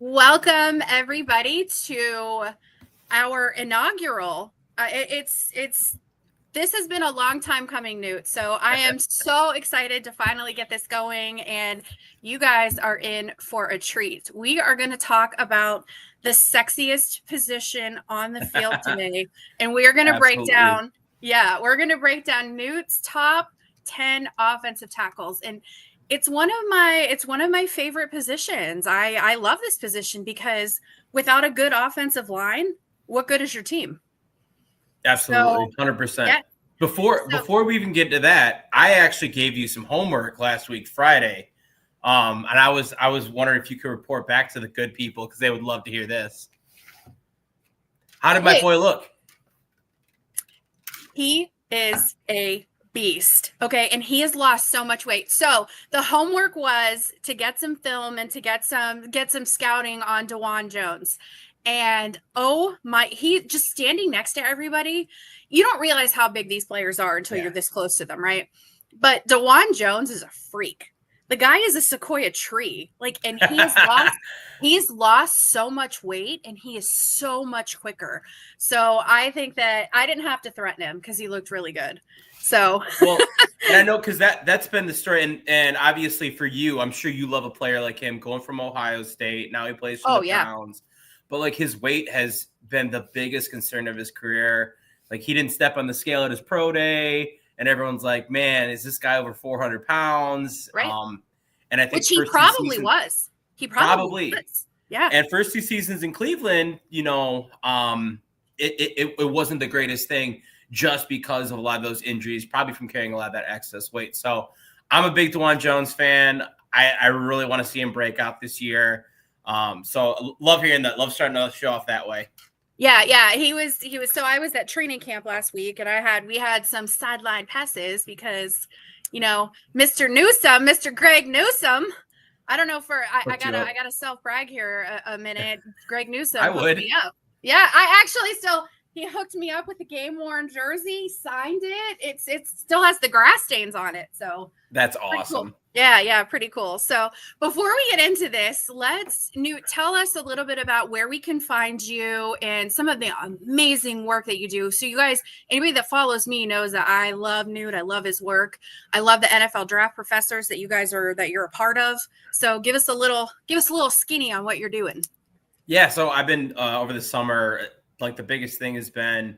Welcome everybody to our inaugural. This has been a long time coming, Newt. So I am so excited to finally get this going, and you guys are in for a treat. We are going to talk about the sexiest position on the field today, and we are going to break down. Yeah, we're going to break down Newt's top 10 offensive tackles, and it's one of my favorite positions. I love this position because without a good offensive line, what good is your team? Absolutely, 100%. Yeah. Before we even get to that, I actually gave you some homework last week, Friday, and I was wondering if you could report back to the good people because they would love to hear this. How did my boy look? He is a beast. Okay. And he has lost so much weight. So the homework was to get some film and to get some scouting on DeJuan Jones. And he just standing next to everybody. You don't realize how big these players are until you're this close to them, right? But DeJuan Jones is a freak. The guy is a sequoia tree. And he's lost so much weight, and he is so much quicker. So I think that I didn't have to threaten him because he looked really good. So well, and I know because that's been the story, and obviously for you, I'm sure you love a player like him going from Ohio State. Now he plays for the Browns, but his weight has been the biggest concern of his career. He didn't step on the scale at his pro day, and everyone's like, "Man, is this guy over 400 pounds?" Right. And I think he probably was. He probably was. Yeah. And first 2 seasons in Cleveland, it wasn't the greatest thing, just because of a lot of those injuries, probably from carrying a lot of that excess weight. So I'm a big DeJuan Jones fan. I really want to see him break out this year. So love hearing that. Love starting to show off that way. Yeah. He was. So I was at training camp last week, and we had some sideline passes because, Mr. Newsome, Mr. Greg Newsome. I don't know I gotta self brag here a minute. Greg Newsome. I would. Me up. Yeah, I actually he hooked me up with a game worn jersey, signed it. It still has the grass stains on it. So that's awesome. Cool. Yeah, pretty cool. So before we get into this, Newt, tell us a little bit about where we can find you and some of the amazing work that you do. So you guys, anybody that follows me knows that I love Newt. I love his work. I love the NFL draft professors that you're a part of. So give us a little skinny on what you're doing. Yeah. So I've been over the summer, the biggest thing has been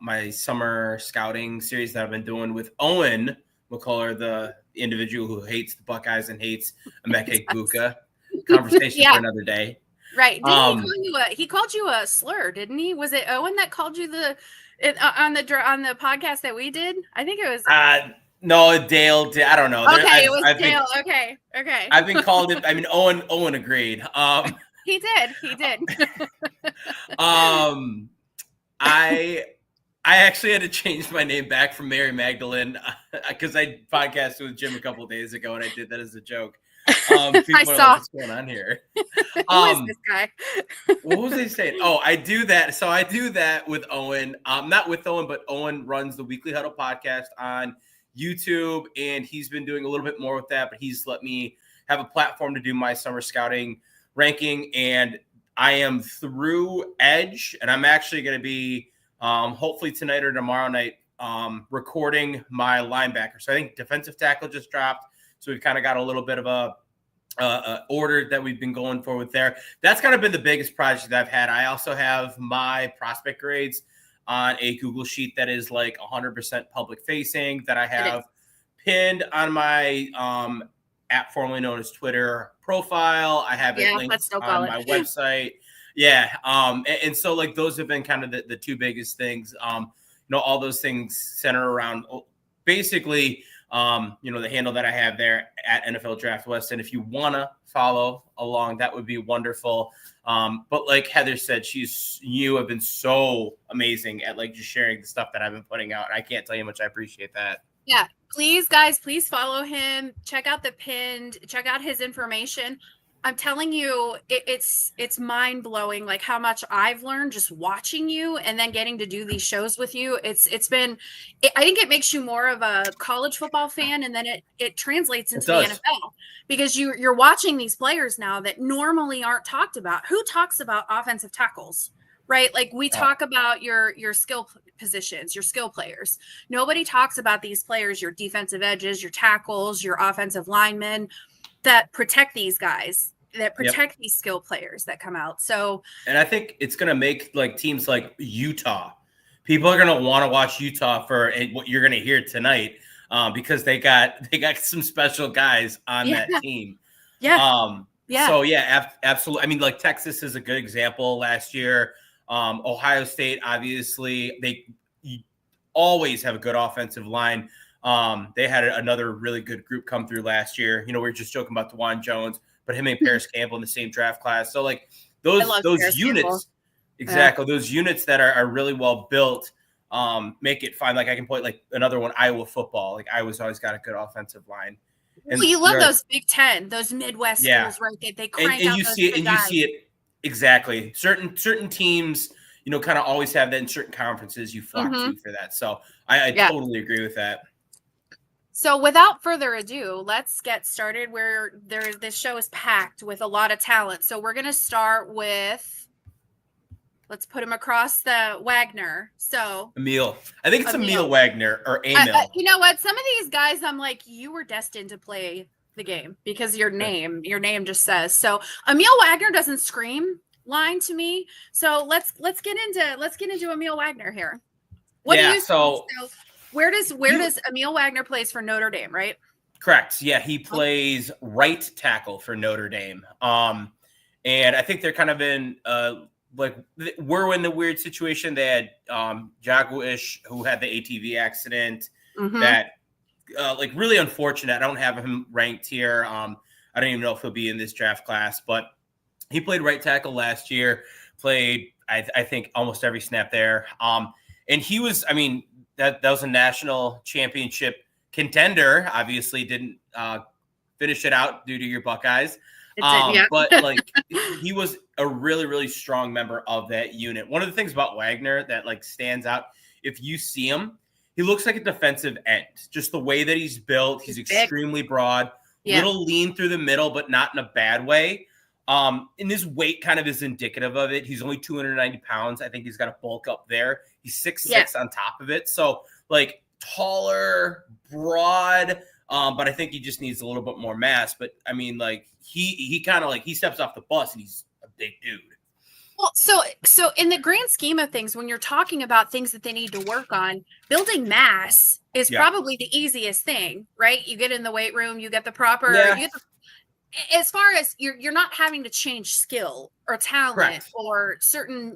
my summer scouting series that I've been doing with Owen McCullough, the individual who hates the Buckeyes and hates Emeka Egbuka. Conversation for another day. Right. He called you a slur, didn't he? Was it Owen that called you on the podcast that we did? I think it was. No, Dale. I don't know. Okay, it was Dale. Okay. I've been called it. I mean, Owen agreed. He did. I actually had to change my name back from Mary Magdalene because I podcasted with Jim a couple of days ago, and I did that as a joke. I saw what's going on here. Who is this guy? What was I saying? Oh, I do that. So I do that with Owen. Not with Owen, but Owen runs the Weekly Huddle podcast on YouTube, and he's been doing a little bit more with that. But he's let me have a platform to do my summer scouting ranking, and I am through Edge, and I'm actually going to be hopefully tonight or tomorrow night recording my linebacker. So I think defensive tackle just dropped, so we've kind of got a little bit of a order that we've been going for with there. That's kind of been the biggest project that I've had. I also have my prospect grades on a Google sheet that is 100% public facing that I have pinned on my app formerly known as Twitter profile. I have it linked on my website. Yeah. And so those have been kind of the two biggest things. All those things center around basically, the handle that I have there at NFL Draft West. And if you want to follow along, that would be wonderful. But like Heather said, you have been so amazing at just sharing the stuff that I've been putting out. I can't tell you how much I appreciate that. Yeah. Please, guys, follow him. Check out the pinned, check out his information. I'm telling you, it's mind blowing, like how much I've learned just watching you and then getting to do these shows with you. It's been, I think it makes you more of a college football fan, and then it translates It into the does. NFL because you're watching these players now that normally aren't talked about. Who talks about offensive tackles? Right? Like we Oh, talk about your skill positions, your skill players. Nobody talks about these players, your defensive edges, your tackles, your offensive linemen that protect these guys, that yep. protect these skill players that come out. So And I think it's going to make like teams like Utah. People are going to want to watch Utah for what you're going to hear tonight, because they got some special guys on yeah, that team. yeah, yeah. So yeah, absolutely. I mean, like Texas is a good example last year. Ohio State, obviously, they always have a good offensive line. They had another really good group come through last year. We were just joking about DeJuan Jones, but him and Paris Campbell in the same draft class. So like I those love those Paris Campbell. units, Yeah. exactly those units that are really well built, make it fine. Like I can point like another one, Iowa football. Like Iowa's always got a good offensive line, Well, and you love you're like, those Big Ten, those Midwest yeah, schools, right? They and crank and out you those see it, big and you guys. see it exactly. Certain teams, kind of always have that in certain conferences you flock Mm-hmm. to for that. So I Yeah. totally agree with that. So without further ado, let's get started. This show is packed with a lot of talent. So we're gonna start with, let's put him across the Wagner. So Emil. I think it's Emil Emil. Wagner or Emil. You know what? Some of these guys, I'm like, you were destined to play the game because your name just says so. Emil Wagner doesn't scream line to me. So let's get into Emil Wagner here. What do Yeah, you think? So where does Emil Wagner plays for Notre Dame, right? correct. Yeah, he plays right tackle for Notre Dame. And I think they're kind of in like we're in the weird situation. They had Jaguish, who had the ATV accident. Mm-hmm. That like really unfortunate. I don't have him ranked here. I don't even know if he'll be in this draft class, but he played right tackle last year. Played I think almost every snap there. And he was, I mean, that was a national championship contender. Obviously, didn't finish it out due to your Buckeyes. Yeah. But like he was a really, really strong member of that unit. One of the things about Wagner that like stands out, if you see him, he looks like a defensive end. Just the way that he's built, he's extremely broad, little lean through the middle, but not in a bad way. And his weight kind of is indicative of it. He's only 290 pounds. I think he's got a bulk up there. He's 6'6" on top of it. So like taller, broad, but I think he just needs a little bit more mass. But I mean, like he kind of like he steps off the bus and he's a big dude. Well, so in the grand scheme of things, when you're talking about things that they need to work on, building mass is probably the easiest thing, right? You get in the weight room, you get the proper, as far as you're not having to change skill or talent or certain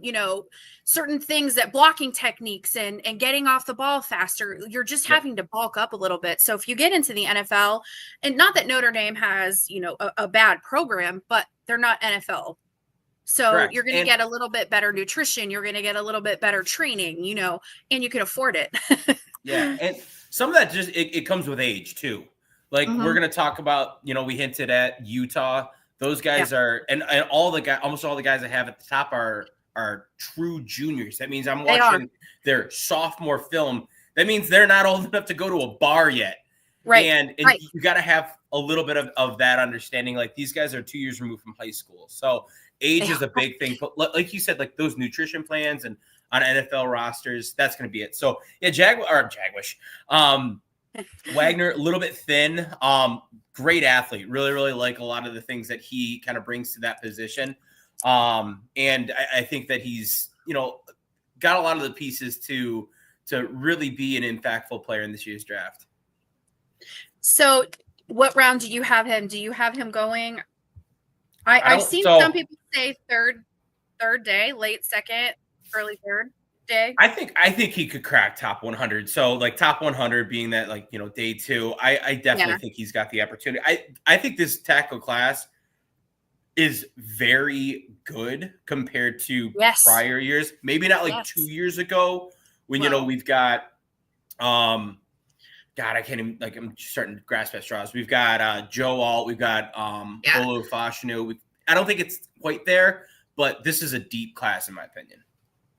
things, that blocking techniques and getting off the ball faster, you're just having to bulk up a little bit. So if you get into the NFL, and not that Notre Dame has a bad program, but they're not NFL. So you're going to get a little bit better nutrition. You're going to get a little bit better training, and you can afford it. Yeah. And some of that just, it comes with age too. Like we're going to talk about, we hinted at Utah. Those guys are, and almost all the guys I have at the top are true juniors. That means I'm watching their sophomore film. That means they're not old enough to go to a bar yet. Right. And you got to have a little bit of that understanding. Like these guys are 2 years removed from high school. So age is a big thing. But like you said, like those nutrition plans and on NFL rosters, that's going to be it. So yeah, Jaguish. Wagner, a little bit thin, great athlete. Really, really like a lot of the things that he kind of brings to that position. And I think that he's, got a lot of the pieces to really be an impactful player in this year's draft. So what round do you have him? Do you have him going? I've seen some people say third day, late second, early third day. I think he could crack top 100. So like top 100 being that like, day two, I definitely think he's got the opportunity. I think this tackle class is very good compared to prior years. Maybe not like 2 years ago when, we've got, God, I can't even, like, I'm starting to grasp at straws. We've got Joe Alt. We've got Olu Fashanu. I don't think it's quite there, but this is a deep class in my opinion.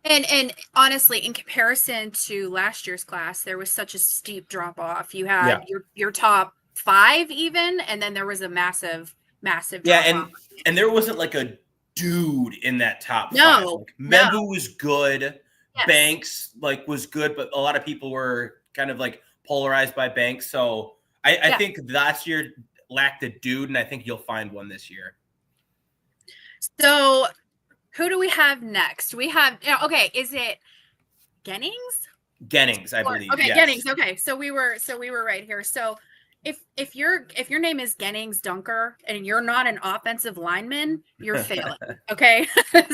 And honestly, in comparison to last year's class, there was such a steep drop off. You had your top 5 even, and then there was a massive drop off. And there wasn't like a dude in that top 5. No, Like Membu was good. Yes. Banks like was good, but a lot of people were kind of like polarized by Banks. So I think last year lacked a dude, and I think you'll find one this year. So who do we have next? We have okay, is it Gennings, I believe. Okay, yes. Gennings. Okay, so we were right here. So if your name is Gennings Dunker and you're not an offensive lineman, you're failing. Okay,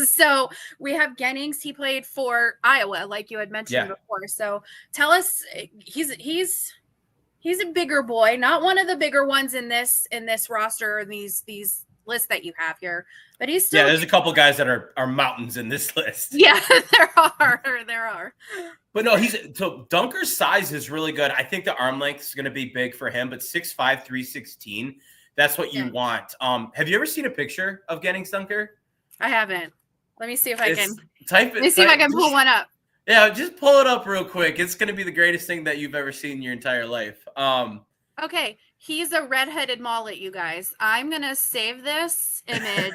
so we have Gennings. He played for Iowa, like you had mentioned before. So tell us, he's a bigger boy, not one of the bigger ones in this roster, these lists that you have here, but he's still there's a couple guys that are mountains in this list. Yeah, there are. But no, so Dunker's size is really good. I think the arm length is going to be big for him, but 6'5", 316, that's what you want. Have you ever seen a picture of Gennings Dunker? I haven't. Let me see if I can type it. Let me see if I can pull one up. Yeah, just pull it up real quick. It's going to be the greatest thing that you've ever seen in your entire life. Okay, he's a redheaded mullet, you guys. I'm going to save this image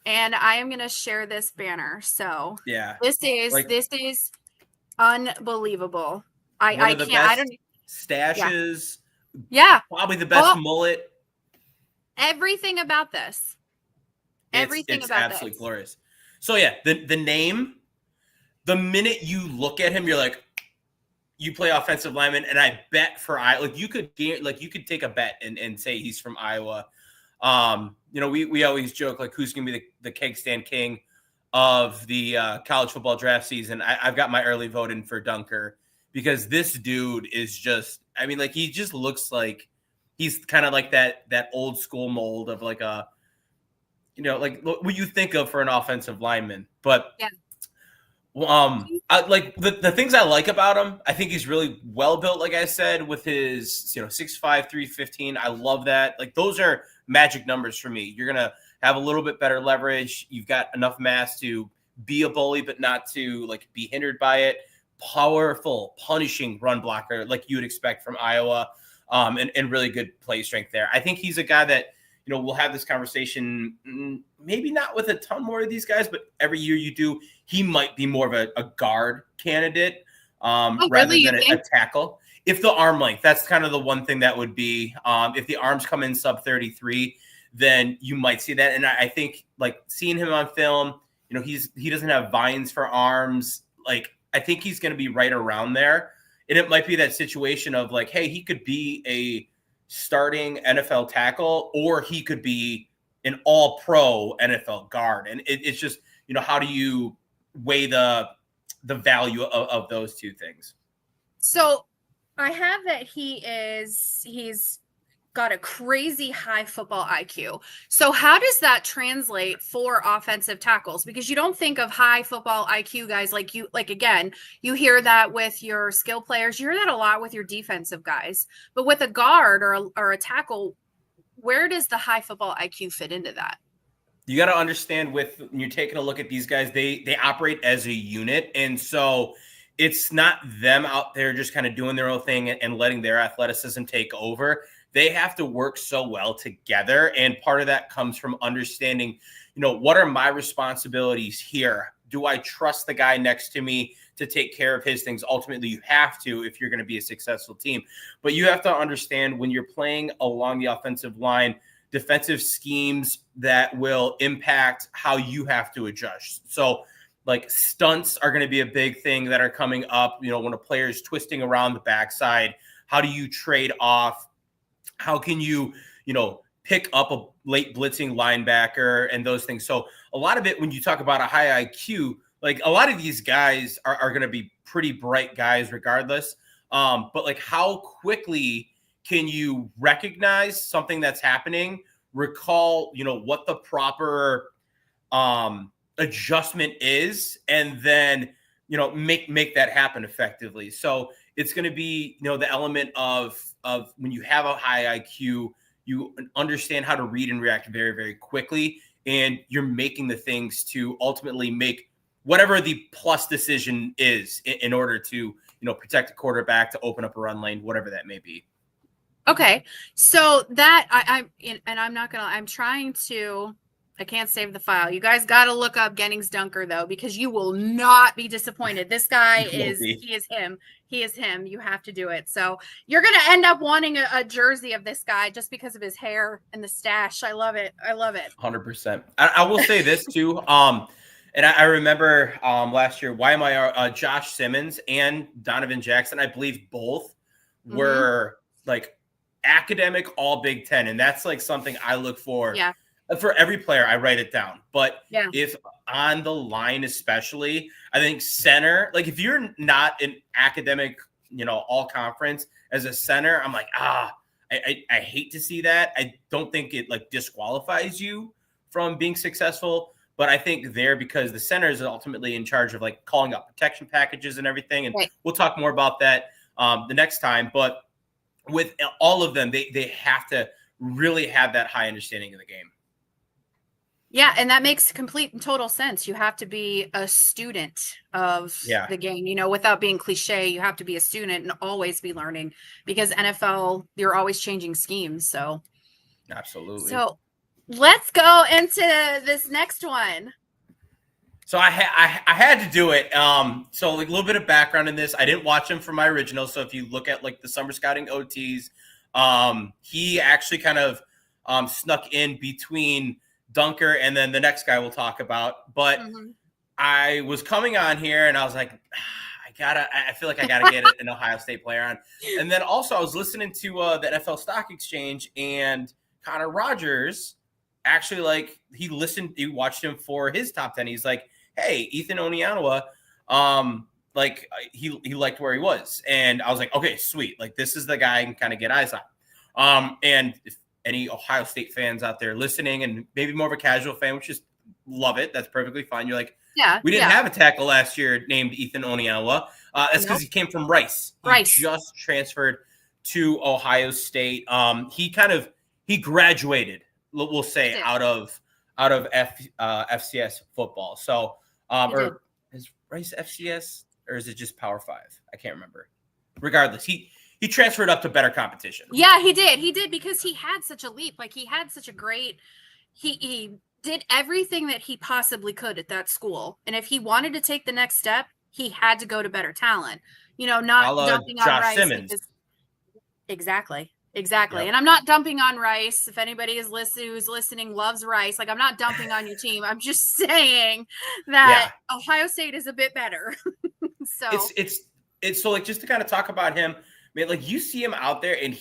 and I am going to share this banner. So this is unbelievable. I can't. I don't. Stashes. Yeah. Probably the best mullet. Everything about this. It's absolutely glorious. So the name. The minute you look at him, you're like, you play offensive lineman, and I bet for Iowa, you could take a bet and say he's from Iowa. We always joke like who's going to be the keg stand king of the college football draft season. I've got my early vote in for Dunker because this dude is just, I mean, like he just looks like he's kind of like that old school mold of like a, like what you think of for an offensive lineman, but like the things I like about him, I think he's really well built. Like I said, with his 6'5", 315, I love that. Like those are magic numbers for me. You're gonna have a little bit better leverage. You've got enough mass to be a bully, but not to like be hindered by it. Powerful, punishing run blocker, like you would expect from Iowa, and really good play strength there. I think he's a guy that we'll have this conversation. Maybe not with a ton more of these guys, but every year you do, he might be more of a guard candidate rather than a tackle. If the arm length, that's kind of the one thing that would be, if the arms come in sub 33, then you might see that. And I think like seeing him on film, he doesn't have vines for arms. Like I think he's going to be right around there. And it might be that situation of like, hey, he could be a starting NFL tackle, or he could be an all-pro NFL guard. And it's just, how do you weigh the value of those two things? So I have that he's got a crazy high football IQ. So how does that translate for offensive tackles? Because you don't think of high football IQ guys again, you hear that with your skill players. You hear that a lot with your defensive guys. But with a guard or a tackle, where does the high football IQ fit into that? You got to understand when you're taking a look at these guys, they operate as a unit. And so it's not them out there just kind of doing their own thing and letting their athleticism take over. They have to work so well together. And part of that comes from understanding, what are my responsibilities here? Do I trust the guy next to me to take care of his things? Ultimately, you have to if you're going to be a successful team. But you have to understand when you're playing along the offensive line, defensive schemes that will impact how you have to adjust. So like stunts are going to be a big thing that are coming up. When a player is twisting around the backside, how do you trade off? How can you, pick up a late blitzing linebacker and those things? So a lot of it, when you talk about a high IQ, like a lot of these guys are going to be pretty bright guys regardless. But like how quickly can you recognize something that's happening, recall, what the proper adjustment is, and then, make that happen effectively. So it's going to be, the element of when you have a high IQ, you understand how to read and react very, very quickly. and you're making the things to ultimately make whatever the plus decision is in order to, protect the quarterback, to open up a run lane, whatever that may be. Okay. So that I'm trying to, I can't save the file. You guys got to look up Gennings Dunker though, because you will not be disappointed. This guy he is him. He is him. You have to do it. So you're going to end up wanting a jersey of this guy just because of his hair and the stash. I love it. 100%. I will say this too. And I remember last year, Josh Simmons and Donovan Jackson, I believe both were like academic all Big Ten. And that's like something I look for. Yeah. For every player, I write it down. But if on the line, especially, I think center, like if you're not an academic, all conference as a center, I'm like, I hate to see that. I don't think it like disqualifies you from being successful. But I think because the center is ultimately in charge of like calling out protection packages and everything. And we'll talk more about that the next time. But with all of them, they have to really have that high understanding of the game. Yeah, and that makes complete and total sense. You have to be a student of the game, without being cliche. You have to be a student and always be learning, because NFL, you're always changing schemes. So absolutely. So let's go into this next one. So I had to do it. So like a little bit of background in this. I didn't watch him for my original. So if you look at like the summer scouting OTs, he actually kind of snuck in between Dunker and then the next guy we'll talk about. But I was coming on here and I was like, I feel like I gotta get an Ohio State player on. And then also I was listening to the NFL Stock Exchange, and Connor Rogers actually, like, he watched him for his top 10. He's like, hey, Ethan Onianawa, like he liked where he was. And I was like, okay, sweet. Like, this is the guy I can kind of get eyes on. And if any Ohio State fans out there listening, and maybe more of a casual fan, which is love it, that's perfectly fine. You're like, we didn't have a tackle last year named Ethan Onianawa. That's because he came from Rice. He just transferred to Ohio State. He graduated, we'll say, out of FCS football. So, or is Rice FCS, or is it just Power 5? I can't remember. Regardless, he transferred up to better competition. Yeah, he did because he had such a leap. Like, he had such a great, he did everything that he possibly could at that school. And if he wanted to take the next step, he had to go to better talent. Not dumping on Josh Rice. Simmons. Exactly. Yep. And I'm not dumping on Rice. If anybody who's listening loves Rice, like, I'm not dumping on your team. I'm just saying that Ohio State is a bit better. So it's so, like, just to kind of talk about him, man, like, you see him out there and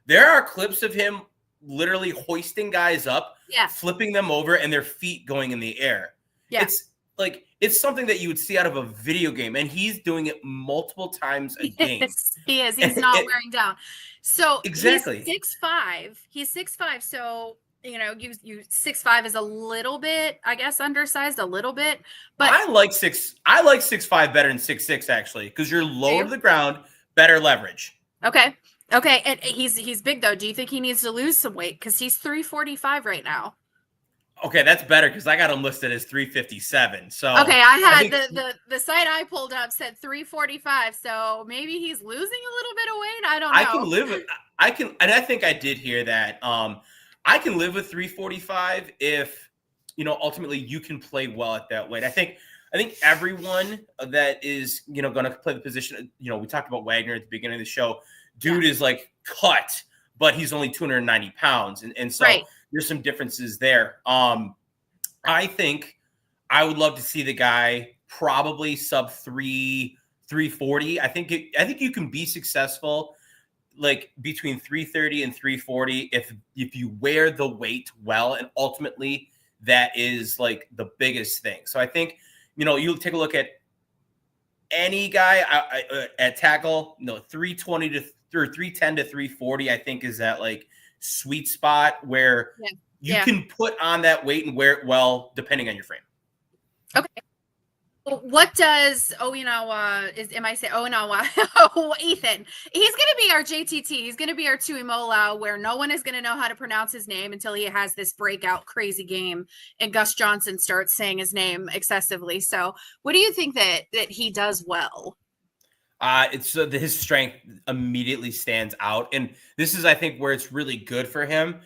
there are clips of him literally hoisting guys up, flipping them over, and their feet going in the air. Yeah. It's something that you would see out of a video game, and he's doing it multiple times a game. He is. He's not wearing down. So exactly. He's 6'5". He's 6'5". So, you 6'5" is a little bit, I guess, undersized a little bit. But I like 6'5" better than 6'6", actually, because you're lower to the ground, better leverage. Okay. And he's big though. Do you think he needs to lose some weight? Because he's 345 right now. Okay, that's better because I got him listed as 357. So okay, I had the site I pulled up said 345. So maybe he's losing a little bit of weight. I don't know. I can live with. And I think I did hear that. I can live with 345 if ultimately you can play well at that weight. I think everyone that is going to play the position. We talked about Wagner at the beginning of the show. Dude is like cut, but he's only 290 pounds, and so. Right. There's some differences there. I think I would love to see the guy probably sub 340. I think you can be successful like between 330 and 340 if you wear the weight well, and ultimately that is like the biggest thing. So I think you take a look at any guy at tackle, 320 to 310 to 340. I think is that like sweet spot where you can put on that weight and wear it well depending on your frame. Okay. What does Oinawa am I saying Oinawa? Oh, Ethan. He's gonna be our JTT. He's gonna be our Tuimola, where no one is gonna know how to pronounce his name until he has this breakout crazy game and Gus Johnson starts saying his name excessively. So what do you think that he does well? It's his strength immediately stands out, and this is, I think, where it's really good for him.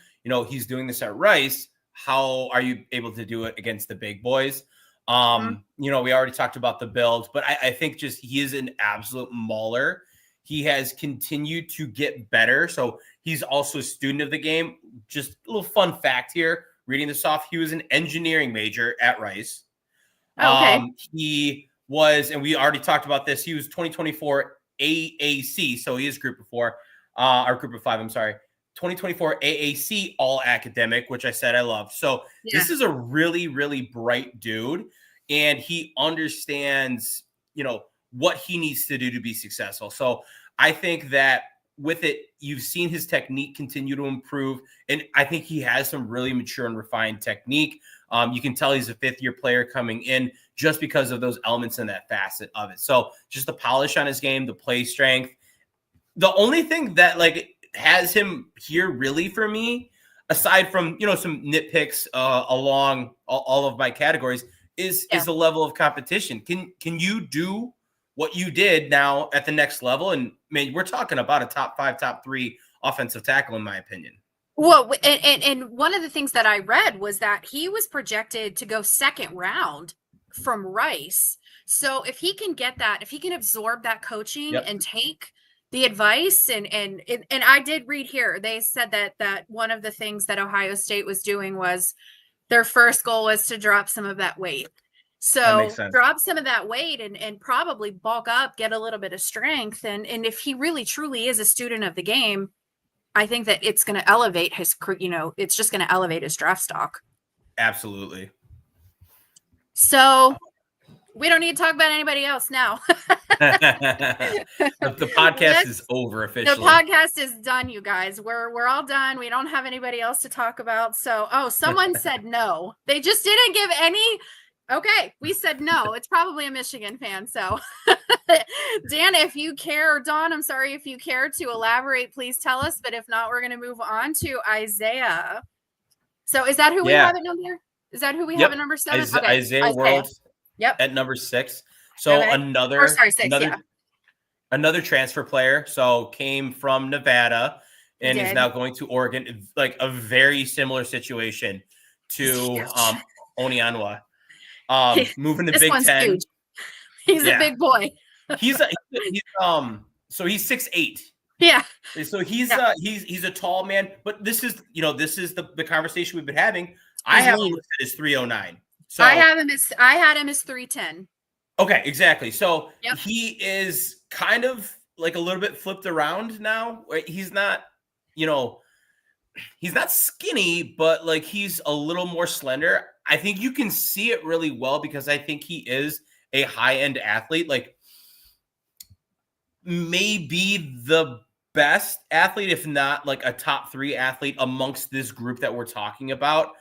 He's doing this at Rice. How are you able to do it against the big boys? We already talked about the build, but I think just he is an absolute mauler. He has continued to get better, so he's also a student of the game. Just a little fun fact here, reading this off, he was an engineering major at Rice. Oh, okay. He was, and we already talked about this, he was 2024 AAC, so he is group of four, or group of five, I'm sorry, 2024 AAC all academic, which I said I love. So This is a really, really bright dude, and he understands, what he needs to do to be successful. So I think that with it, you've seen his technique continue to improve, and I think he has some really mature and refined technique. You can tell he's a fifth-year player coming in just because of those elements in that facet of it. So just the polish on his game, the play strength. The only thing that has him here really for me, aside from some nitpicks along all of my categories, is the level of competition. Can you do what you did now at the next level? And man, we're talking about a top 5, top 3 offensive tackle, in my opinion. Well, and one of the things that I read was that he was projected to go second round from Rice. So if he can get that, if he can absorb that coaching and take the advice, and I did read here, they said that one of the things that Ohio State was doing was their first goal was to drop some of that weight. So drop some of that weight and probably bulk up, get a little bit of strength. And if he really truly is a student of the game, I think that it's going to elevate his, it's just going to elevate his draft stock. Absolutely. So we don't need to talk about anybody else now. The podcast is over officially. The podcast is done, you guys. We're all done. We don't have anybody else to talk about. So, someone said no. They just didn't give any. Okay, we said no. It's probably a Michigan fan. So, Dan, if you care, or Dawn, I'm sorry, if you care to elaborate, please tell us. But if not, we're going to move on to Isaiah. So, is that who we have at number? Is that who we have at number 7? Isaiah World. Yep. At number 6. So another transfer player. So came from Nevada and is now going to Oregon. Like a very similar situation to Oinawa. Moving to Big Ten. Huge. He's a big boy. he's 6'8". Yeah. So he's a tall man, but this is the conversation we've been having. I have him listed as 309. So I had him as 310. Okay, exactly. So he is kind of like a little bit flipped around now. He's not, he's not skinny, but like he's a little more slender. I think you can see it really well because I think he is a high-end athlete. Like maybe the best athlete, if not like a top 3 athlete amongst this group that we're talking about.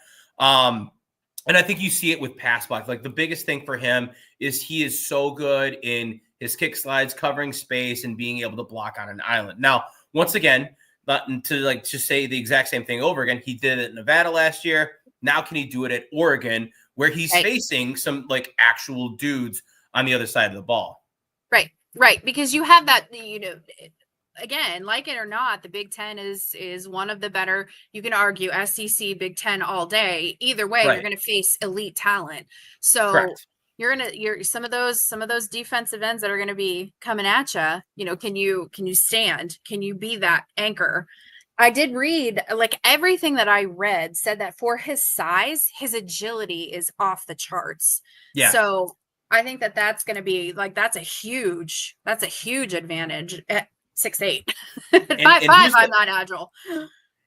And I think you see it with pass block. Like the biggest thing for him is he is so good in his kick slides, covering space, and being able to block on an island. Now, once again, to say the exact same thing over again, he did it in Nevada last year. Now can he do it at Oregon, where he's facing some like actual dudes on the other side of the ball? Right. Because you have that, again, like it or not, the Big Ten is one of the better, you can argue SEC, Big Ten all day. Either way, you're going to face elite talent. So you're some of those defensive ends that are going to be coming at you. Can you stand? Can you be that anchor? I did read, like everything that I read said that for his size, his agility is off the charts. Yeah. So I think that's going to be like, that's a huge advantage at 6'8". 5'5", I'm not agile.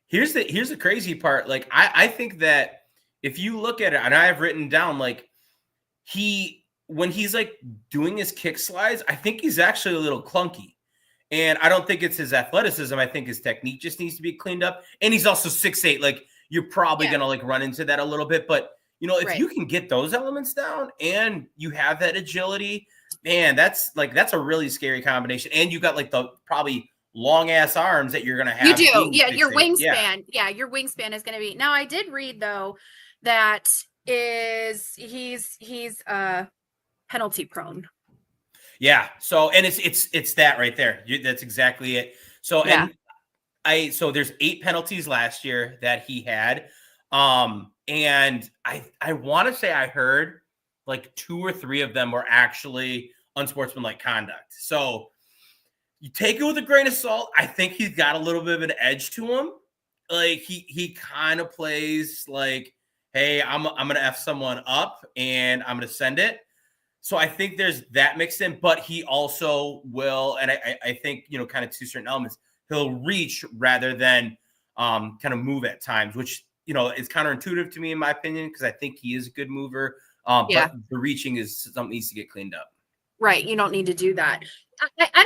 Here's the crazy part. Like I think that if you look at it, and I have written down like when he's like doing his kick slides, I think he's actually a little clunky. And I don't think it's his athleticism. I think his technique just needs to be cleaned up. And he's also 6'8". Like you're probably gonna like run into that a little bit, but if you can get those elements down and you have that agility, man, that's a really scary combination. And you got like the probably long ass arms that you're gonna have. You do, yeah. Fixate. Your wingspan, your wingspan is going to be. Now, I did read though that he's penalty prone. Yeah. So, and it's that right there. That's exactly it. So, Yeah. and so there's 8 penalties last year that he had. And I want to say I heard like 2 or 3 of them were actually unsportsmanlike conduct. So you take it with a grain of salt. I think he's got a little bit of an edge to him. Like he kind of plays like, hey, I'm gonna F someone up and I'm gonna send it. So I think there's that mixed in, but he also will, and I think, kind of 2 certain elements, he'll reach rather than kind of move at times, which, is counterintuitive to me, in my opinion, because I think he is a good mover. But the reaching is something that needs to get cleaned up. Right. You don't need to do that. I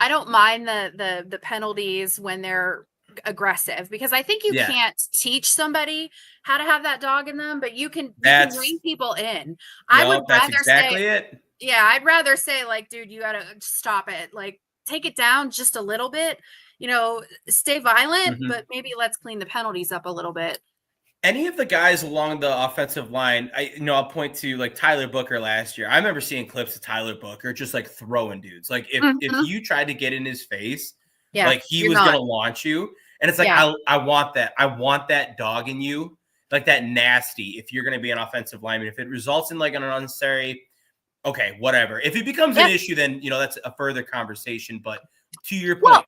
don't mind the penalties when they're aggressive, because I think you can't teach somebody how to have that dog in them, but you can bring people in. I would rather say, I'd rather say like, dude, you gotta stop it. Like, take it down just a little bit, stay violent, but maybe let's clean the penalties up a little bit. Any of the guys along the offensive line, I'll point to like Tyler Booker last year. I remember seeing clips of Tyler Booker just like throwing dudes. Like if you tried to get in his face, like he was going to launch you. And it's like, I want that. I want that dog in you, like that nasty. If you're going to be an offensive lineman, if it results in like an unnecessary, okay, whatever. If it becomes an issue, then, that's a further conversation. But to your point,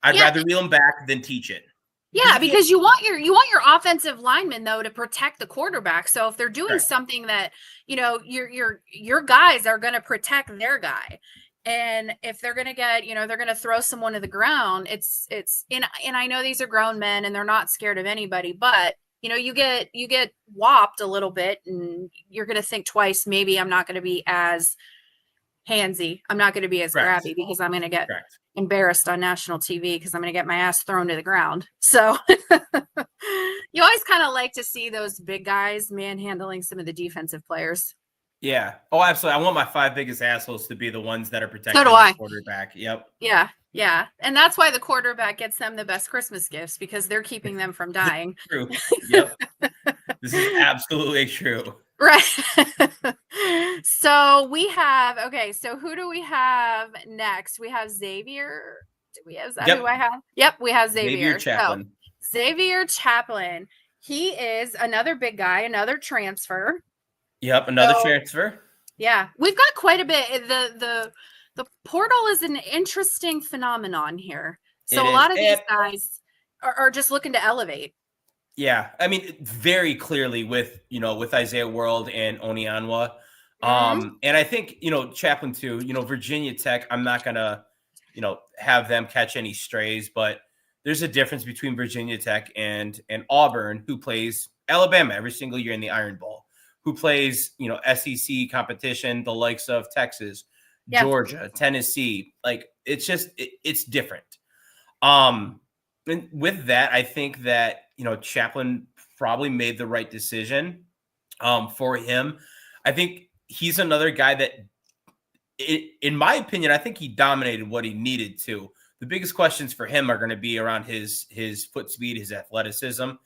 I'd rather reel him back than teach it. Yeah, because you want your offensive linemen though to protect the quarterback. So if they're doing something that, your guys are going to protect their guy. And if they're going to get, they're going to throw someone to the ground, it's and I know these are grown men and they're not scared of anybody, but you get whopped a little bit and you're going to think twice. Maybe I'm not going to be as handsy. I'm not going to be as grabby, because I'm going to get embarrassed on national TV, because I'm going to get my ass thrown to the ground. So you always kind of like to see those big guys manhandling some of the defensive players. Yeah. Oh, absolutely. I want my 5 biggest assholes to be the ones that are protecting the quarterback. Yep. Yeah. Yeah. And that's why the quarterback gets them the best Christmas gifts, because they're keeping them from dying. True. Yep. This is absolutely true. Right. So so who do we have next? We have Xavier. Is that who I have? Yep, we have Xavier. Chaplin. So, Xavier Chaplin. He is another big guy, another transfer. Yep, another transfer. Yeah. We've got quite a bit. The portal is an interesting phenomenon here. So a lot of these guys are just looking to elevate. Yeah, I mean, very clearly with Isaiah World and Onyanwa. And I think, Chaplin too, Virginia Tech, I'm not going to, have them catch any strays, but there's a difference between Virginia Tech and Auburn, who plays Alabama every single year in the Iron Bowl, who plays, SEC competition, the likes of Texas, Georgia, Tennessee. Like, it's just, it's different. And with that, I think that, Chaplin probably made the right decision for him. I think he's another guy that, in my opinion, I think he dominated what he needed to. The biggest questions for him are going to be around his foot speed, his athleticism, and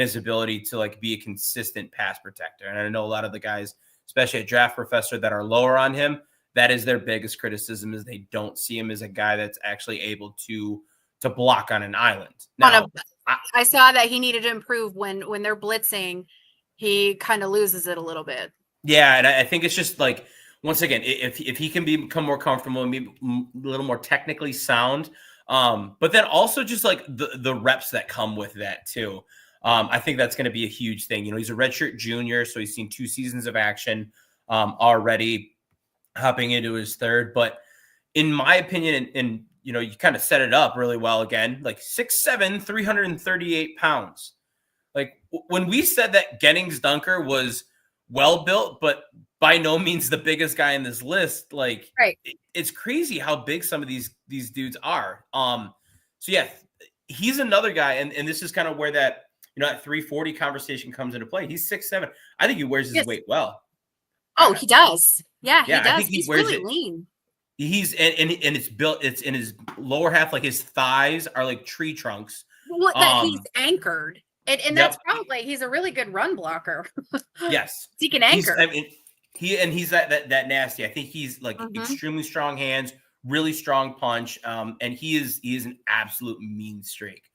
his ability to like be a consistent pass protector. And I know a lot of the guys, especially at Draft Professor, that are lower on him, that is their biggest criticism, is they don't see him as a guy that's actually able to block on an island. Now, I saw that he needed to improve when they're blitzing. He kind of loses it a little bit. Yeah, and I think it's just like, once again, if he can become more comfortable and be a little more technically sound, but then also just like the reps that come with that too. I think that's going to be a huge thing. He's a redshirt junior, so he's seen 2 seasons of action already, hopping into his 3rd. But in my opinion, and you kind of set it up really well again, like 6'7", 338 pounds. Like when we said that Gennings Dunker was well built, but by no means the biggest guy in this list, like it's crazy how big some of these dudes are. So yeah, he's another guy, and this is kind of where that that 340 conversation comes into play. He's 6'7". I think he wears his Yes. weight well. Oh, he does. Yeah, he Yeah, I does. think he He's wears really it. lean. He's and it's built. It's in his lower half, like his thighs are like tree trunks. What that he's anchored. And that's Yep. probably he's a really good run blocker. Yes. He can anchor. I mean, he's that nasty. I think he's like extremely strong hands, really strong punch. And he is an absolute mean streak.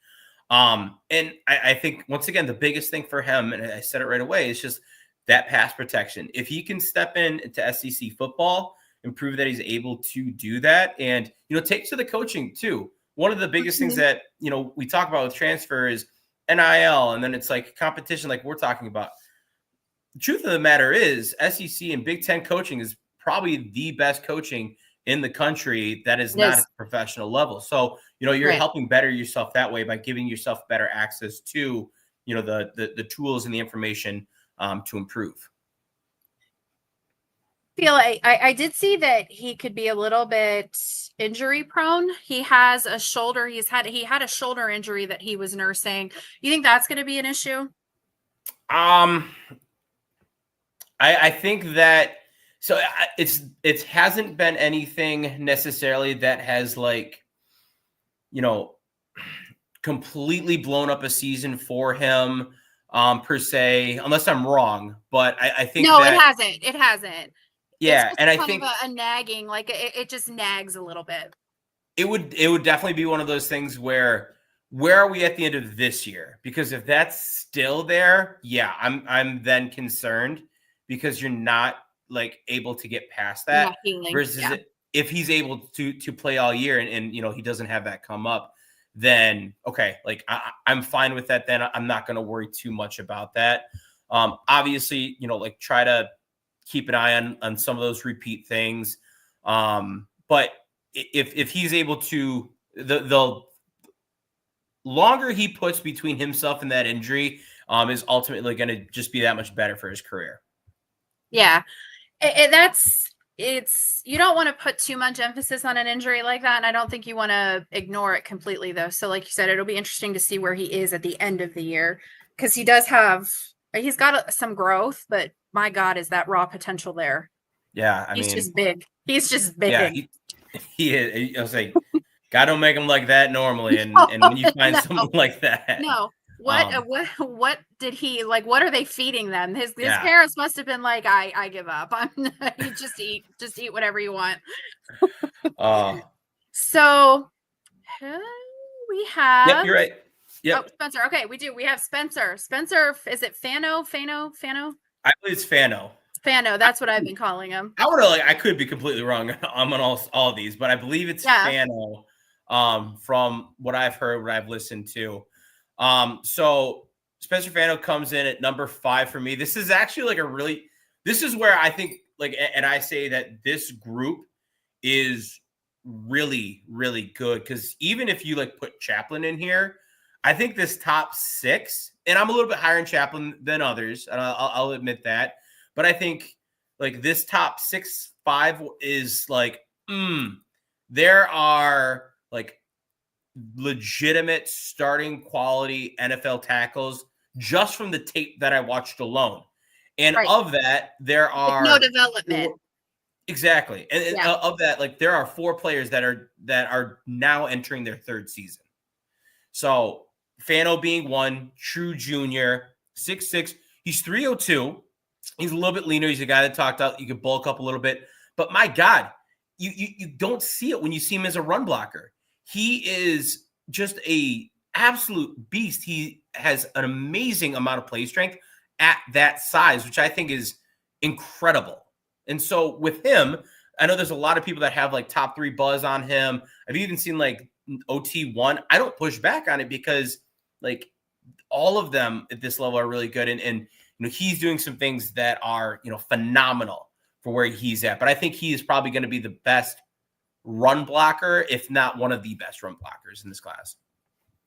And I think once again, the biggest thing for him, and I said it right away, is just that pass protection. If he can step into SEC football and prove that he's able to do that, and take to the coaching too. One of the biggest things that we talk about with transfer is NIL, and then it's like competition, like we're talking about. The truth of the matter is, SEC and Big Ten coaching is probably the best coaching in the country that is not at the professional level. So, you're helping better yourself that way by giving yourself better access to, the tools and the information to improve. I did see that he could be a little bit injury prone. He has a shoulder. He had a shoulder injury that he was nursing. You think that's going to be an issue? I think that it hasn't been anything necessarily that has completely blown up a season for him per se, unless I'm wrong. But I think it hasn't. It hasn't. Yeah, and I kind think of a nagging, like it just nags a little bit. It would definitely be one of those things where are we at the end of this year? Because if that's still there, yeah, I'm then concerned because you're not able to get past that. Versus if he's able to play all year and he doesn't have that come up, then okay, I'm fine with that. Then I'm not going to worry too much about that. Obviously, try to keep an eye on some of those repeat things. But if he's able to, the longer he puts between himself and that injury is ultimately going to just be that much better for his career. Yeah. You don't want to put too much emphasis on an injury like that. And I don't think you want to ignore it completely though. So like you said, it'll be interesting to see where he is at the end of the year. Cause he's got some growth, but my God, is that raw potential there? Yeah. He's just big. He's just big. Yeah, he is. I was like, God don't make him like that normally. And when you find someone like that. No. What did he what are they feeding them? His parents must have been like, I give up. You just eat whatever you want. So we have. Yep, you're right. Yep. Oh, Spencer. Okay, we have Spencer. Spencer, is it Fano? I believe it's Fano. Fano, that's what I've been calling him. I could be completely wrong. I'm on all these, but I believe it's Fano. From what I've heard, what I've listened to. So Spencer Fano comes in at number 5 for me. This is actually this is where I think and I say that this group is really, really good. Cause even if you put Chaplin in here, I think this top 6, and I'm a little bit higher in Chaplin than others. And I'll admit that, but I think this top 5 is there are legitimate starting quality NFL tackles just from the tape that I watched alone. And of that, there are no development. Exactly. And of that, there are 4 players that are now entering their 3rd season. So Fano being one, true junior, 6'6". He's 302. He's a little bit leaner. He's a guy that talked out. You could bulk up a little bit. But my God, you don't see it when you see him as a run blocker. He is just a absolute beast. He has an amazing amount of play strength at that size, which I think is incredible. And so with him, I know there's a lot of people that have top 3 buzz on him. I've even seen OT1. I don't push back on it because all of them at this level are really good. And he's doing some things that are, phenomenal for where he's at. But I think he is probably going to be the best run blocker, if not one of the best run blockers in this class.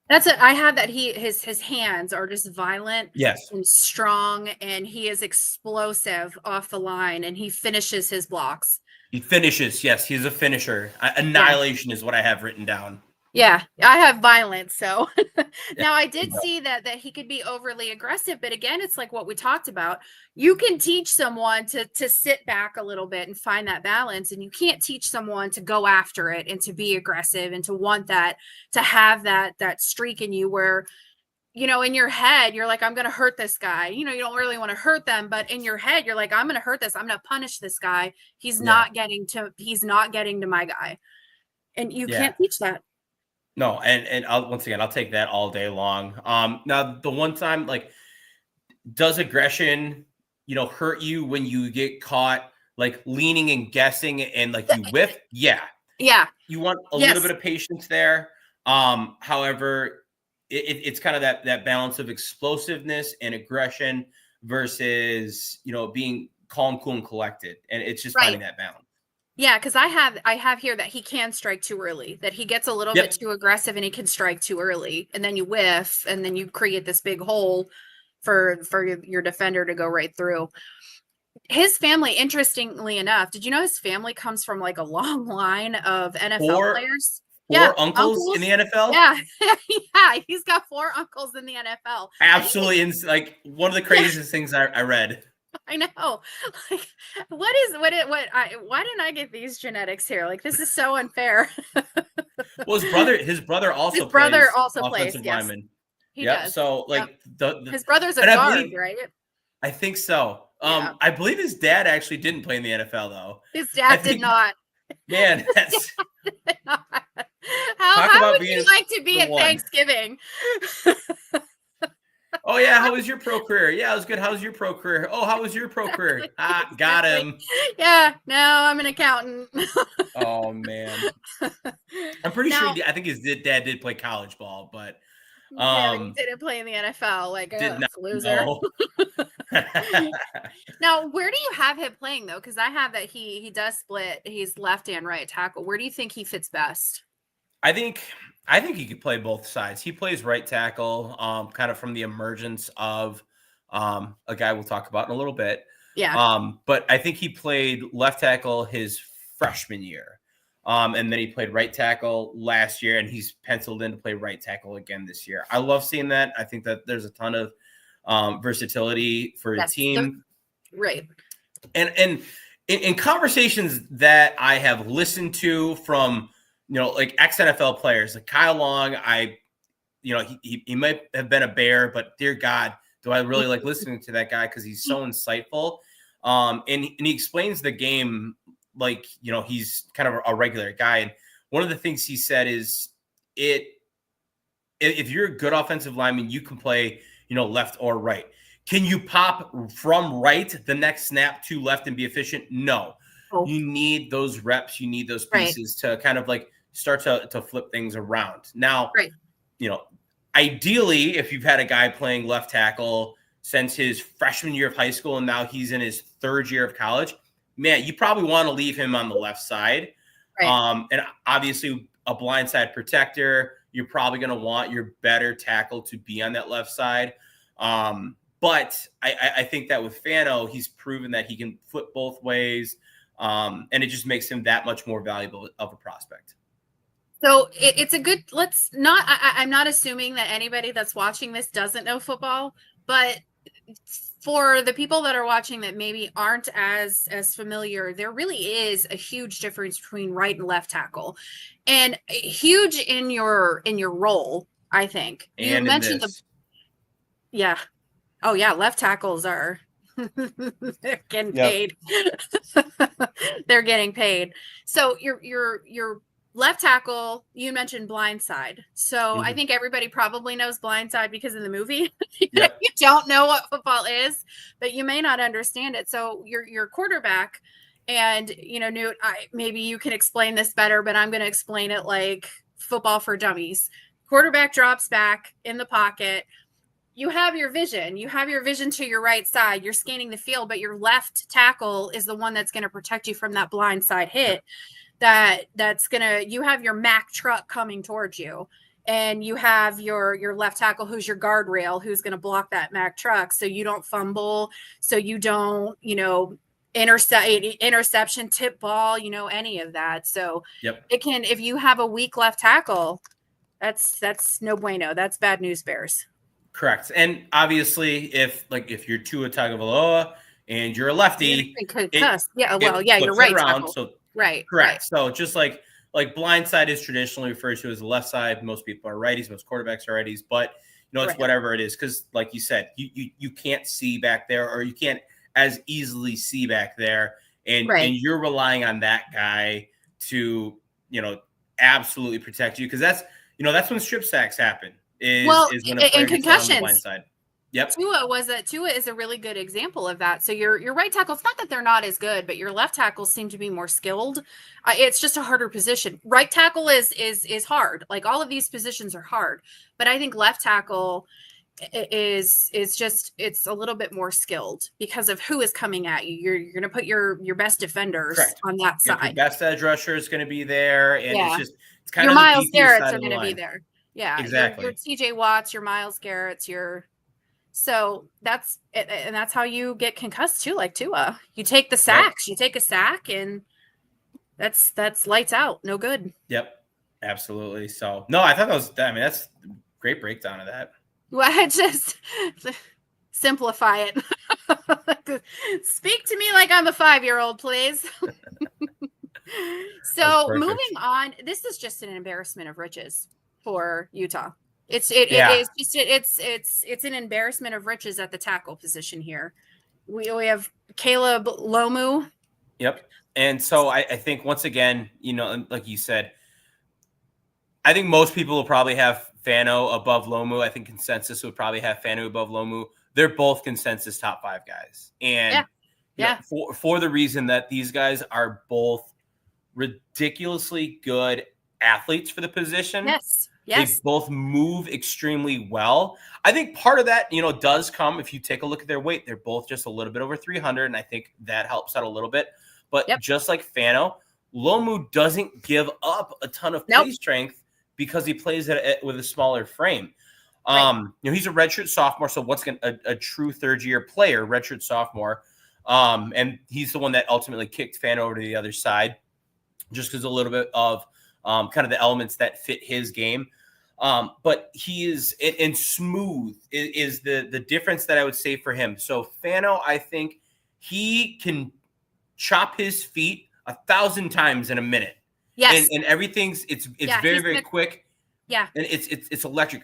That's it. I have that his hands are just violent, yes, and strong, and he is explosive off the line, and he finishes his blocks. He finishes. Yes, he's a finisher. Annihilation is what I have written down. Yeah, I have violence. So Yeah. now I did see that he could be overly aggressive, but again, it's like what we talked about. You can teach someone to sit back a little bit and find that balance, and you can't teach someone to go after it and to be aggressive and to want that, to have that streak in you where, in your head you're like, I'm going to hurt this guy. You don't really want to hurt them, but in your head you're like, I'm going to hurt this. I'm going to punish this guy. Yeah. He's not getting to my guy. And you Yeah. can't teach that. No, and once again, I'll take that all day long. Now the one time, like, does aggression, hurt you when you get caught like leaning and guessing and like you whiff? Yeah, Yeah. you want a little bit Yes. of patience there. However, it's kind of that balance of explosiveness and aggression versus being calm, cool, and collected, and it's just Right. finding that balance. Yeah, because I have here that he can strike too early, that he gets a little bit Yep. too aggressive and he can strike too early, and then you whiff, and then you create this big hole for your defender to go right through. His family, interestingly enough, did you know his family comes from like a long line of NFL Four players? Yeah, four uncles in uncles. the NFL. Yeah, yeah, he's got 4 uncles in the NFL. I think Absolutely, like one of the yeah, craziest things I read. I know. Like, why didn't I get these genetics here? Like, this is so unfair. Well, his brother His also brother plays also plays. offensive Yes, lineman. he Yep. does. So Yep. like the His brother's a and I guard, believe right? I think so. Yeah. I believe his dad actually didn't play in the NFL though. His I dad did think, not. man, His that's dad did not. talk How about would you being like to be the at one. Thanksgiving? Oh yeah, how was your pro career? Yeah, it was good. How was your pro career? Oh, how was your pro career? Ah, got Exactly. him. Yeah. No, I'm an accountant. Oh man, I'm pretty sure. Now, I think his dad did play college ball, but yeah, but he um, didn't play in the NFL. Like, did not loser. know. Now, where do you have him playing though? Because I have that he does split. He's left and right tackle. Where do you think he fits best? I think I think he could play both sides. He plays right tackle, kind of from the emergence of a guy we'll talk about in a little bit. Yeah. But I think he played left tackle his freshman year. And then he played right tackle last year, and he's penciled in to play right tackle again this year. I love seeing that. I think that there's a ton of versatility for a Yes. team. Right. And in conversations that I have listened to from like ex NFL players like Kyle Long, he might have been a Bear, but dear God, do I really like listening to that guy because he's so insightful. And he explains the game like he's kind of a regular guy. And one of the things he said is if you're a good offensive lineman, you can play left or right. Can you pop from right the next snap to left and be efficient? No. Oh, You need those reps. You need those right. pieces to kind of like start to flip things around. Now, Right. Ideally, if you've had a guy playing left tackle since his freshman year of high school and now he's in his third year of college, man, you probably want to leave him on the left side. Right. And obviously a blindside protector, you're probably going to want your better tackle to be on that left side. But I think that with Fano, he's proven that he can flip both ways. And it just makes him that much more valuable of a prospect. So it's a good, I'm not assuming that anybody that's watching this doesn't know football, but for the people that are watching that maybe aren't as familiar, there really is a huge difference between right and left tackle, and huge in your role. I think you And in mentioned this, yeah. Oh yeah, left tackles are they're getting yep. paid. They're getting paid. So your left tackle, you mentioned Blindside. So I think everybody probably knows Blindside because of the movie. Yep. You don't know what football is, but you may not understand it. So your quarterback, and Newt, maybe you can explain this better, but I'm going to explain it like football for dummies. Quarterback drops back in the pocket. You have your vision. You have your vision to your right side. You're scanning the field, but your left tackle is the one that's going to protect you from that blind side hit. You have your Mack truck coming towards you, and you have your left tackle who's your guardrail, who's going to block that Mack truck so you don't fumble, so you don't interception, tip ball, any of that. So Yep. if you have a weak left tackle, That's no bueno. That's bad news bears. Correct. And obviously, if you're Tua Tagovailoa and you're a lefty, it Cuss. Yeah, well, it yeah, you're flips it right, around. tackle. So Right, right, correct. So just like blind side is traditionally referred to as the left side. Most people are righties. Most quarterbacks are righties. But it's right, whatever it is, because like you said, you can't see back there, or you can't as easily see back there, and right. you're relying on that guy to absolutely protect you, because that's when strip sacks happen. Is Well, when a and player gets on the blind concussions. side. Yep. Tua is a really good example of that. So your right tackle, it's not that they're not as good, but your left tackles seem to be more skilled. It's just a harder position. Right tackle is hard. Like all of these positions are hard, but I think left tackle is just it's a little bit more skilled because of who is coming at you. You're going to put your best defenders Correct. on that Yep. Your side. best edge rusher is going to be there, and Yeah, it's kind your of the Miles beefier Garrett's side are of the going to be line. there. Yeah, your Exactly. TJ Watts, your Miles Garrett's, so that's how you get concussed too, like Tua. You take the Yep. sacks, you take a sack, and that's lights out, no good. Yep. Absolutely. So no, I thought that's a great breakdown of that. Well, I just simplify it. Speak to me like I'm a 5-year-old, please. So moving on, this is just an embarrassment of riches for Utah. It is just it's an embarrassment of riches at the tackle position here. We have Caleb Lomu. Yep. And so I think once again, like you said, I think most people will probably have Fano above Lomu. I think consensus would probably have Fano above Lomu. They're both consensus top 5 guys. And for the reason that these guys are both ridiculously good athletes for the position. Yes. They both move extremely well. I think part of that, does come if you take a look at their weight. They're both just a little bit over 300, and I think that helps out a little bit. But just like Fano, Lomu doesn't give up a ton of play strength because he plays it with a smaller frame. He's a redshirt sophomore, so a true third-year player, redshirt sophomore, and he's the one that ultimately kicked Fano over to the other side, just because a little bit of kind of the elements that fit his game. But he is and smooth is the difference that I would say for him. So Fano, I think he can chop his feet 1,000 times in a minute. Yes. And everything's it's very, very quick. Yeah. And it's electric.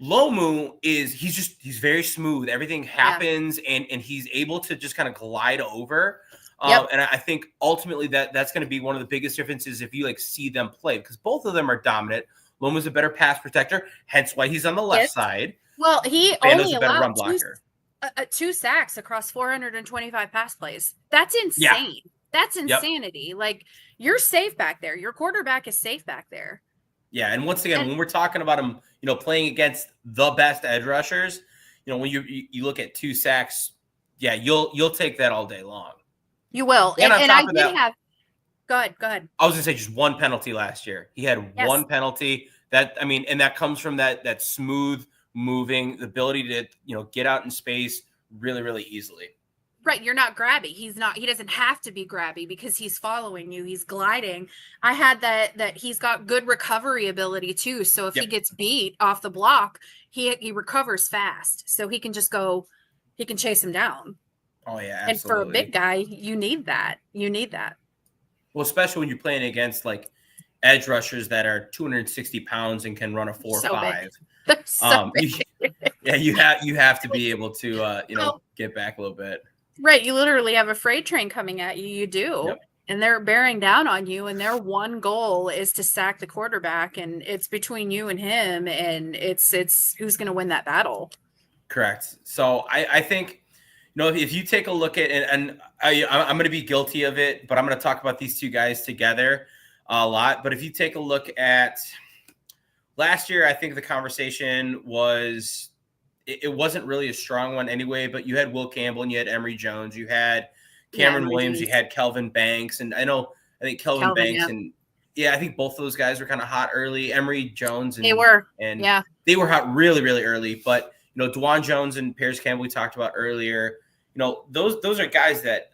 Lomu he's very smooth. Everything happens and he's able to just kind of glide over. And I think ultimately that's going to be one of the biggest differences if you see them play, because both of them are dominant. Lomu's a better pass protector, hence why he's on the left side. Well, he Fano's only a better run allowed blocker. 2 sacks across 425 pass plays. That's insane. Yeah. That's insanity. Like, you're safe back there. Your quarterback is safe back there. Yeah, and once again, when we're talking about him, playing against the best edge rushers, when you look at 2 sacks, you'll take that all day long. You will. And I did have. Go ahead. I was gonna say just one penalty last year. He had one penalty. And that comes from that smooth moving, the ability to get out in space really, really easily. Right, you're not grabby. He doesn't have to be grabby because he's following you. He's gliding. I had that he's got good recovery ability too. So if he gets beat off the block, he recovers fast. So he can just go, he can chase him down. Oh yeah, absolutely. And for a big guy, you need that. Well, especially when you're playing against edge rushers that are 260 pounds and can run a 4.5. So you have to be able to get back a little bit. Right, you literally have a freight train coming at you. You do, and they're bearing down on you, and their one goal is to sack the quarterback, and it's between you and him, and it's who's going to win that battle. Correct. So I think if you take a look at and I'm going to be guilty of it, but I'm going to talk about these 2 guys together a lot. But if you take a look at last year, I think the conversation was. It wasn't really a strong one anyway, but you had Will Campbell and you had Emory Jones, you had Cameron Williams, you had Kelvin Banks, and I think Kelvin Banks and I think both of those guys were kind of hot early. Emory Jones and they were hot really, really early. But DeJuan Jones and Paris Campbell we talked about earlier. Those are guys that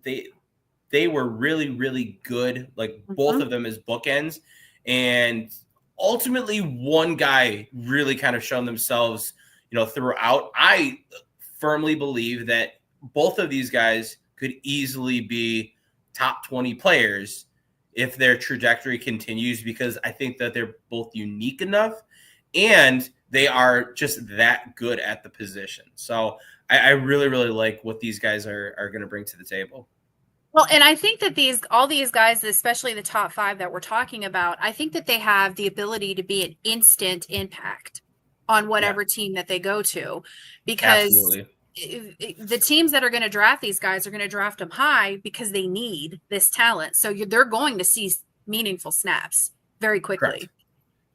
they were really, really good. Like both of them as bookends, and ultimately one guy really kind of shown themselves, throughout. I firmly believe that both of these guys could easily be top 20 players if their trajectory continues, because I think that they're both unique enough and they are just that good at the position. So I really, really like what these guys are going to bring to the table. Well, and I think that all these guys, especially the top 5 that we're talking about, I think that they have the ability to be an instant impact on whatever team that they go to, because Absolutely. the teams that are going to draft these guys are going to draft them high because they need this talent. So they're going to see meaningful snaps very quickly.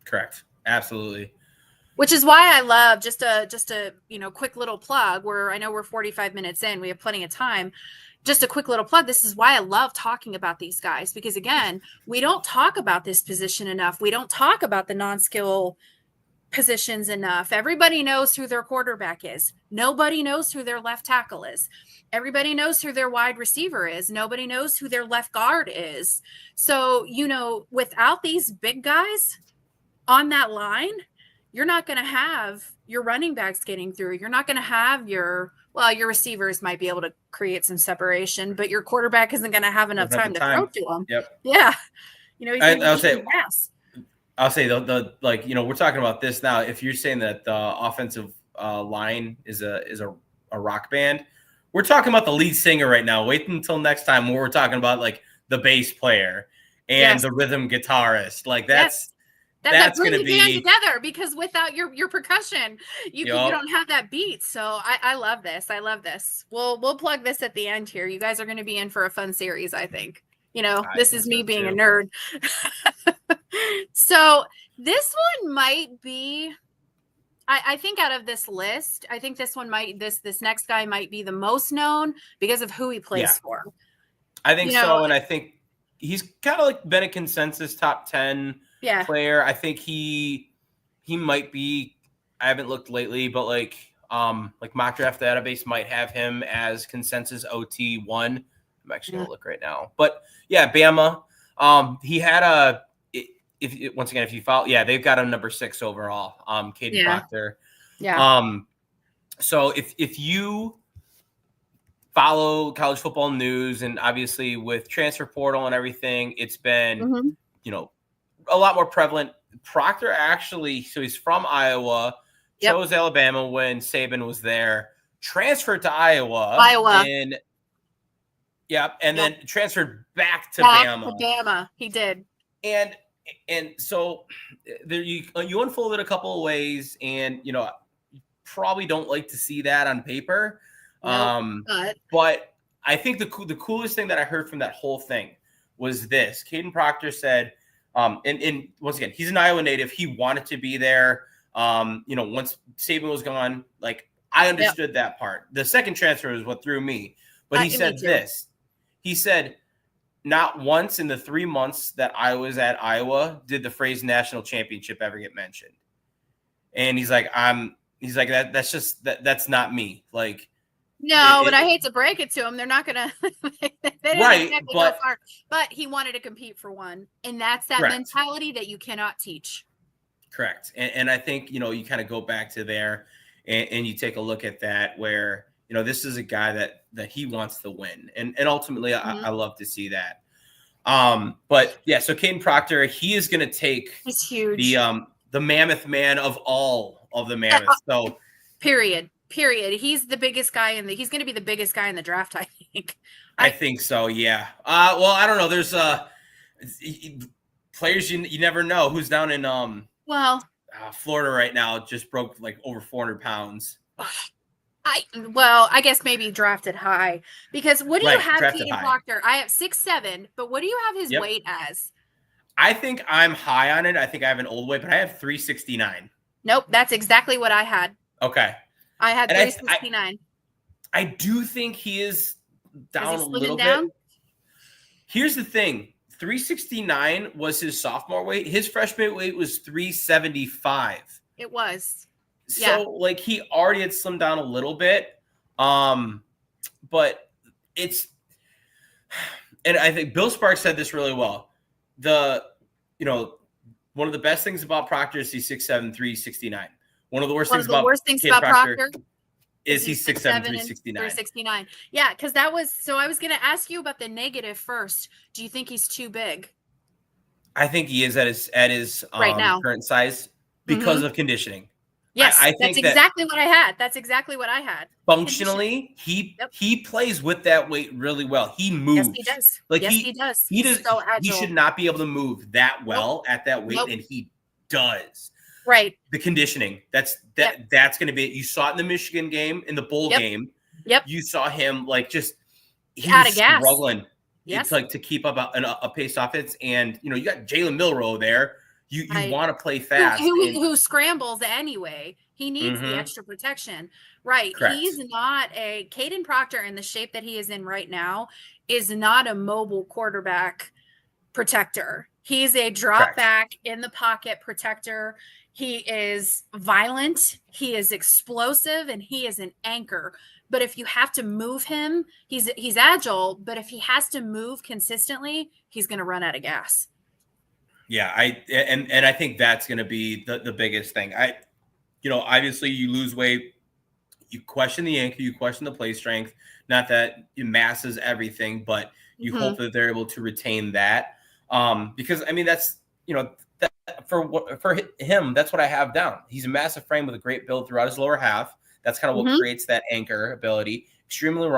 Correct. Absolutely. Which is why I love just a quick little plug, where I know we're 45 minutes in, we have plenty of time. Just a quick little plug. This is why I love talking about these guys, because again, we don't talk about this position enough. We don't talk about the non-skill positions enough. Everybody knows who their quarterback is. Nobody knows who their left tackle is. Everybody knows who their wide receiver is. Nobody knows who their left guard is. So, without these big guys on that line, you're not going to have your running backs getting through. You're not going to have your receivers might be able to create some separation, but your quarterback isn't going to have enough time to throw to them. Yep. Yeah. I'll say the we're talking about this now. If you're saying that the offensive line is a rock band, we're talking about the lead singer right now. Wait until next time when we're talking about like the bass player and the rhythm guitarist. Like that's going to be together, because without your percussion, you don't have that beat. So I love this. I love this. We'll plug this at the end here. You guys are going to be in for a fun series, I think. This is me being a nerd. So this one might be, I think out of this list, I think this one this next guy might be the most known because of who he plays for. I think so. And I think he's kind of like been a consensus top 10 player. I think he might be, I haven't looked lately, but like Mock Draft Database might have him as consensus OT1. I'm actually gonna look right now. But yeah, Bama. He had if you follow, they've got him number 6 overall. Caden Proctor. Yeah. So if you follow college football news, and obviously with transfer portal and everything, it's been a lot more prevalent. Proctor actually, so he's from Iowa, chose Alabama when Saban was there, transferred to Iowa. And then transferred back to Bama. He did. And so there you unfolded a couple of ways, and you probably don't like to see that on paper. But I think the coolest thing that I heard from that whole thing was this. Caden Proctor said, and once again, he's an Iowa native. He wanted to be there. Once Saban was gone, like I understood that part. The second transfer is what threw me. But he said this. He said, not once in the 3 months that I was at Iowa did the phrase national championship ever get mentioned. And he's like, that's not me. Like, no, but I hate to break it to him. They're not going to, go far, but he wanted to compete for one. And that's that mentality that you cannot teach. Correct. And I think, you kind of go back to there and you take a look at that where, this is a guy that he wants to win. And ultimately, I love to see that. But yeah, so Caden Proctor, he is going to take he's huge. The mammoth man of all of the mammoths. So period. He's the biggest guy he's going to be the biggest guy in the draft, I think. I think so. Yeah. Well, I don't know. There's players you never know who's down in Florida right now, just broke like over 400 pounds. I guess maybe drafted high, because what do you have Caden Proctor? I have 6'7", but what do you have his weight as? I think I'm high on it. I think I have an old weight, but I have 369. Nope, that's exactly what I had. Okay. I had 369. I do think he is down a little bit. Here's the thing. 369 was his sophomore weight. His freshman weight was 375. It was. So like he already had slimmed down a little bit. But it's, and I think Bill Sparks said this really well. When one of the best things about Proctor is he's 6'7", 369. One of the worst One things of the about worst things Kid about Proctor Proctor is he's 6'7", 6'7" and 369. 369. Yeah, because that was so. I was going to ask you about the negative first. Do you think he's too big I think he is at his right now? current size because Mm-hmm. of conditioning. Yes, I that's think that exactly what I had. That's exactly what I had. Conditioning. functionally Yep. he plays with that weight really well. He Yes, he moves. does. Like Yes, he does. he He's does so he should agile. not be able to move that Nope. well at that weight, Nope. and he does. Right. The conditioning, that's Yep. going to be it. You saw it in the Michigan game, in the bowl Yep. game. Yep. You saw him like just he Out was of gas. struggling. Yes. It's like to keep up a pace offense, and you got Jalen Milroe there. You want to play fast. Who scrambles anyway. He needs the Mhm. extra protection. Right. Correct. He's not Caden Proctor in the shape that he is in right now is not a mobile quarterback protector. He's a drop back in the pocket protector. He is violent, he is explosive, and he is an anchor. But if you have to move him, he's agile, but if he has to move consistently, he's going to run out of gas. Yeah, and I think that's going to be the biggest thing. Obviously you lose weight, you question the anchor, you question the play strength. Not that it masses everything, but you hope that they're able to retain that. Because I mean that's that for him, that's what I have down. He's a massive frame with a great build throughout his lower half. That's kind of what creates that anchor ability. Extremely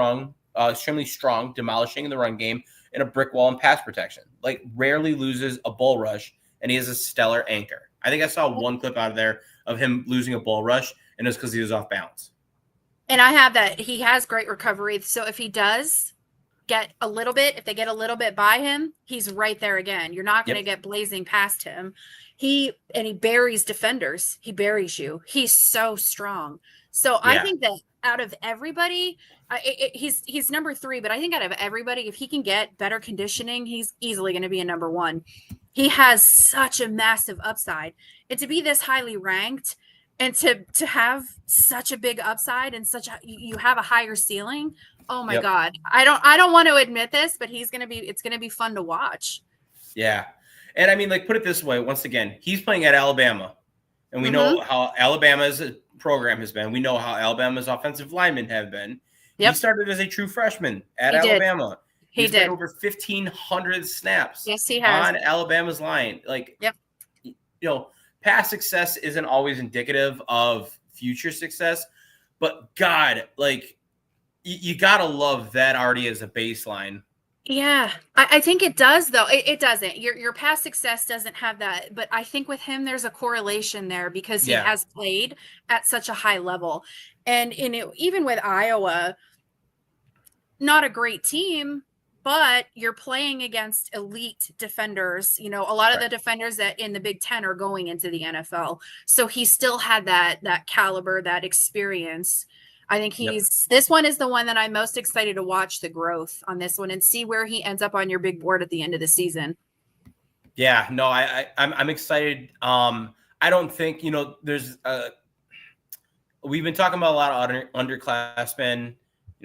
strong, demolishing in the run game, and a brick wall and pass protection. Like rarely loses a bull rush, and he has a stellar anchor. I think I saw one clip out of there of him losing a bull rush, and it's because he was off balance. And I have that he has great recovery. So if he does get a little bit, if they get a little bit by him, he's right there again. You're not going to get blazing past him. He buries defenders. He buries you. He's so strong. So I think that out of everybody, he's number 3, but I think out of everybody, if he can get better conditioning, he's easily going to be a number 1. He has such a massive upside. And to be this highly ranked and to have such a big upside and you have a higher ceiling. Oh my God. I don't want to admit this, but it's going to be fun to watch. Yeah. And I mean, like, put it this way, once again, he's playing at Alabama, and we know how Alabama's program has been. We know how Alabama's offensive linemen have been. He started as a true freshman at Alabama. He's played over 1,500 snaps. Yes, he has. On Alabama's line. Like, past success isn't always indicative of future success, but God, like, you gotta love that already as a baseline. Yeah, I think it does, though. It doesn't. Your past success doesn't have that, but I think with him, there's a correlation there because he has played at such a high level, and even with Iowa, not a great team, but you're playing against elite defenders. A lot of the defenders that in the Big Ten are going into the NFL, so he still had that caliber, that experience. I think this one is the one that I'm most excited to watch the growth on this one and see where he ends up on your big board at the end of the season. Yeah, no, I'm excited. I don't think, there's we've been talking about a lot of underclassmen,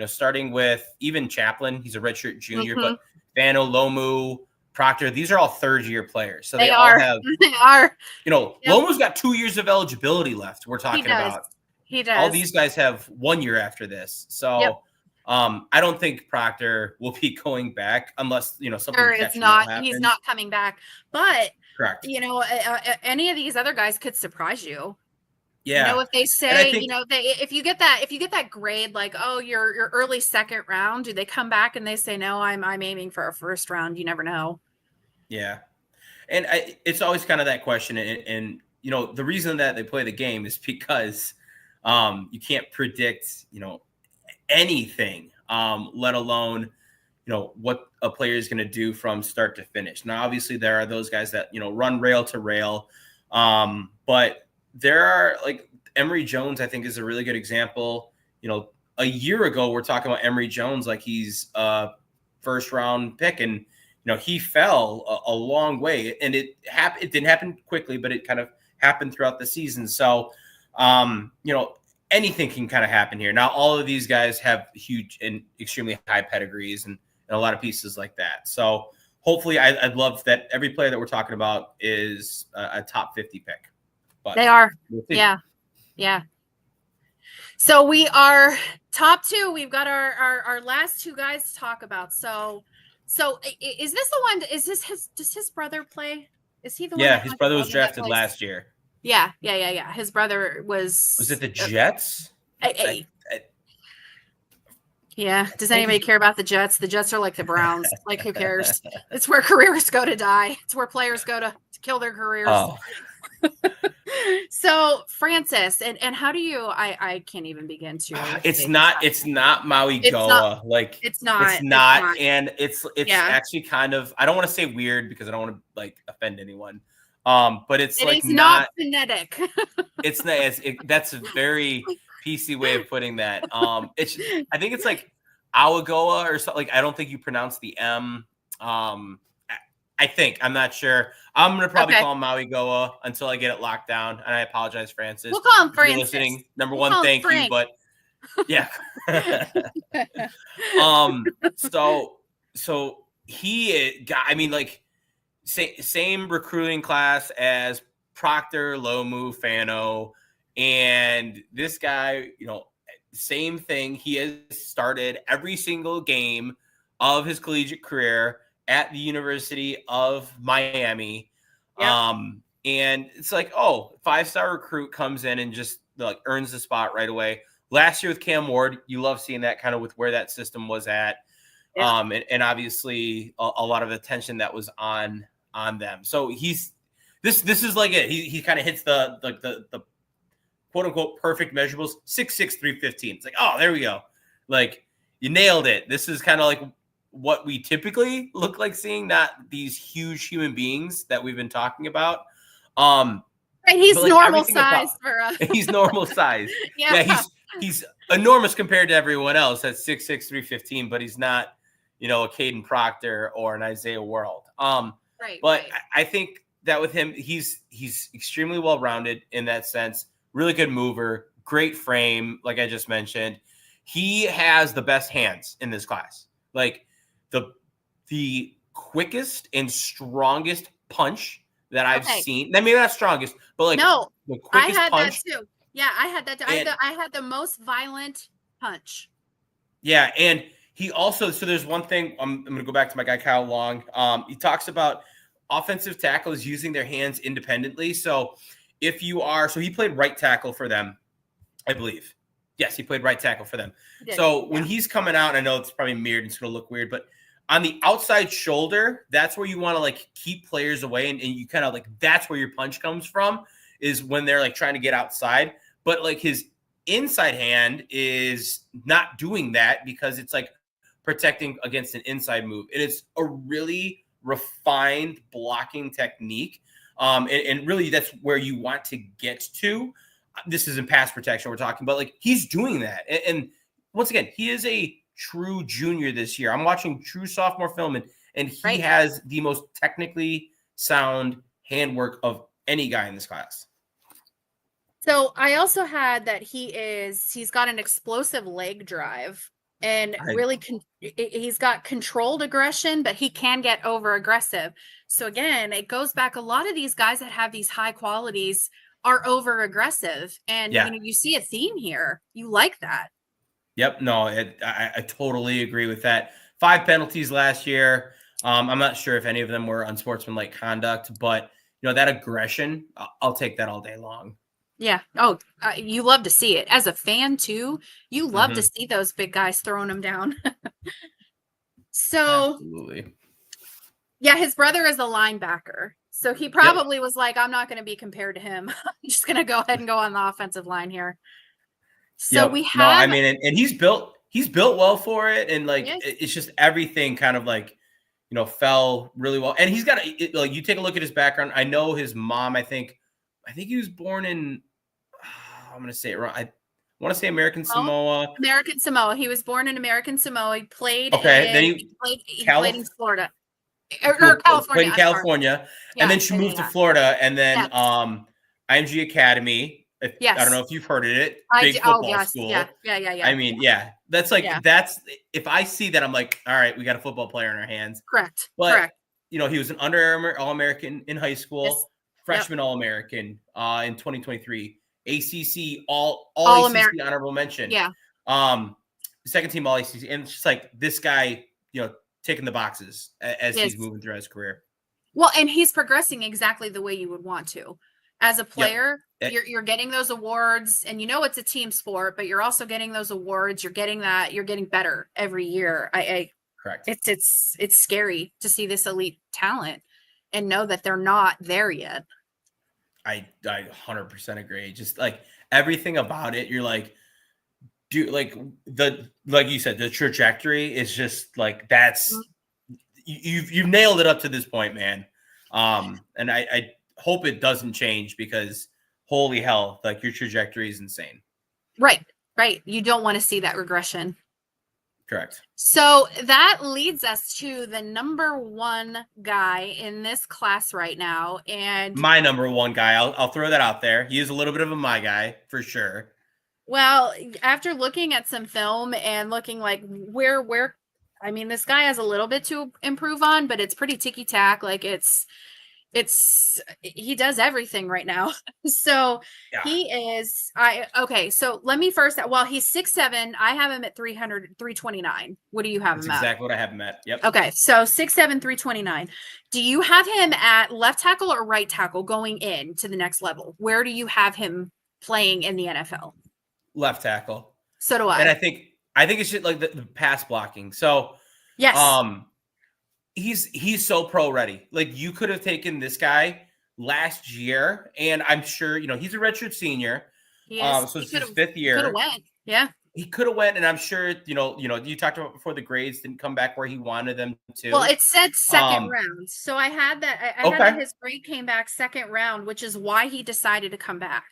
starting with even Chaplin. He's a redshirt junior, but Vano, Lomu, Proctor, these are all third-year players. So they all have, they are. Lomu's got 2 years of eligibility left. We're talking about. He does. All these guys have 1 year after this. So I don't think Proctor will be going back unless, something it's not. He's not coming back. But correct. Any of these other guys could surprise you. Yeah. If they say, if you get that grade, like, oh, your early second round, do they come back and they say, no, I'm aiming for a first round? You never know. Yeah. And it's always kind of that question. And the reason that they play the game is because you can't predict, anything, let alone, what a player is going to do from start to finish. Now, obviously, there are those guys that, run rail to rail. But there are, like, Emory Jones, I think, is a really good example. A year ago, we're talking about Emory Jones like he's a first-round pick, and, he fell a long way. And it didn't happen quickly, but it kind of happened throughout the season. So, anything can kind of happen here. Now, all of these guys have huge and extremely high pedigrees and a lot of pieces like that. So hopefully I'd love that every player that we're talking about is a top 50 pick. But They are. we'll see. Yeah. Yeah. So we are top two. We've got our last two guys to talk about. So is this the one? Is this does his brother play? Is he the one? Yeah, That his has brother was 11 that drafted plays? last year. Yeah. His brother was. Was it the Jets? Yeah. Does anybody care about the Jets? The Jets are like the Browns. Like, who cares? It's where careers go to die. It's where players go to kill their careers. Oh. So Francis, and how do you? I can't even begin to. It's not Maui Goa. It's not, and it's actually kind of, I don't want to say weird because I don't want to like offend anyone. But it's like not phonetic. It's not. That's a very PC way of putting that. I think it's like Awagoa or something. Like, I don't think you pronounce the M. I think, I'm not sure. I'm gonna probably call him Maui Goa until I get it locked down. And I apologize, Francis. We'll call him If Francis. you're listening, number one, thank you. But yeah. So he got, I mean, like, same recruiting class as Proctor, Lomu, Fano, and this guy, same thing. He has started every single game of his collegiate career at the University of Miami. Yep. And it's like, 5-star recruit comes in and just like earns the spot right away. Last year with Cam Ward, you love seeing that kind of with where that system was at. Yeah. And obviously a lot of attention that was on them. So this is like it. He kind of hits the quote unquote perfect measurables, 6'6", 315. It's like, there we go. Like, you nailed it. This is kind of like what we typically look like seeing, not these huge human beings that we've been talking about. Right, he's like normal size for us. He's normal size. Yeah, he's enormous compared to everyone else at 6'6", 315, but he's not, a Caden Proctor or an Isaiah World. But I think that with him, he's extremely well-rounded in that sense. Really good mover, great frame, like I just mentioned. He has the best hands in this class. Like, the quickest and strongest punch that I've seen. Maybe not strongest, but like the quickest I had punch. that too. Yeah, I had that too. I had the most violent punch. Yeah, and he also, so there's one thing, I'm going to go back to my guy Kyle Long. He talks about offensive tackles using their hands independently. So if you are, so he played right tackle for them, I believe. Yes, he played right tackle for them. So when he's coming out, I know it's probably mirrored and it's going to look weird, but on the outside shoulder, that's where you want to like keep players away. And you kind of like, that's where your punch comes from, is when they're like trying to get outside. But like his inside hand is not doing that because it's like protecting against an inside move. And it's a really refined blocking technique. And really that's where you want to get to. This is in pass protection we're talking about. Like, he's doing that. And once again, he is a true junior this year. I'm watching true sophomore film, and he has the most technically sound handwork of any guy in this class. So I also had that he's got an explosive leg drive, and he's got controlled aggression, but he can get over aggressive. So again, it goes back, a lot of these guys that have these high qualities are over aggressive, and you see a theme here. You like that. Yep. No, I totally agree with that. 5 penalties last year. I'm not sure if any of them were unsportsmanlike conduct, but that aggression, I'll take that all day long. Yeah. Oh, you love to see it as a fan too. You love to see those big guys throwing them down. So, absolutely. Yeah, his brother is a linebacker. So he probably was like, I'm not going to be compared to him. I'm just going to go ahead and go on the offensive line here. So we have. No, I mean, and he's built well for it. And like, it's just everything kind of like, fell really well. And he's got, like, you take a look at his background. I know his mom, I think he was born in, I'm going to say it wrong. I want to say American Samoa. American Samoa. He was born in American Samoa. He played. Then he played in Florida. Or California. Played in California. And then she moved to Florida. And then IMG Academy. I don't know if you've heard of it. Big football school. Yeah. I mean, that's like, that's, if I see that, I'm like, all right, we got a football player in our hands. Correct. But he was an Under Armour All-American in high Yes. school, Yep. freshman All-American in 2023, ACC all All ACC American. honorable mention, Yeah. um, second team All ACC, and it's just like this guy, ticking the boxes as he's Yes. moving through his career. Well, and he's progressing exactly the way you would want to. As a Yep. player, you're getting those awards, and it's a team sport, but you're also getting those awards. You're getting better every year. Correct. It's scary to see this elite talent and know that they're not there yet. I 100% agree. Just like everything about it, you're like, dude, like you said, the trajectory is just like that's you've nailed it up to this point, man. And I hope it doesn't change because holy hell, like your trajectory is insane. Right. You don't want to see that regression. Correct. So that leads us to the number one guy in this class right now. And my number one guy, I'll throw that out there. He is a little bit of a my guy for sure. Well, after looking at some film and looking like where I mean, this guy has a little bit to improve on, but it's pretty ticky-tack. Like he does everything right now. So yeah. He is okay, so let me first, well, he's 6'7". I have him at 329. What do you have That's him at? exactly what I have him at. Yep. Okay, so 6'7", 329. Do you have him at left tackle or right tackle going in to the next level? Where do you have him playing in the NFL? Left tackle. So do I. And I think it's just like the pass blocking. So yes. He's so pro ready. Like you could have taken this guy last year, and I'm sure he's a redshirt senior. So it's his fifth year. Could have went. Yeah. He could have went, and I'm sure you talked about before the grades didn't come back where he wanted them to. Well, it said second round, so I had that. I had that his grade came back second round, which is why he decided to come back.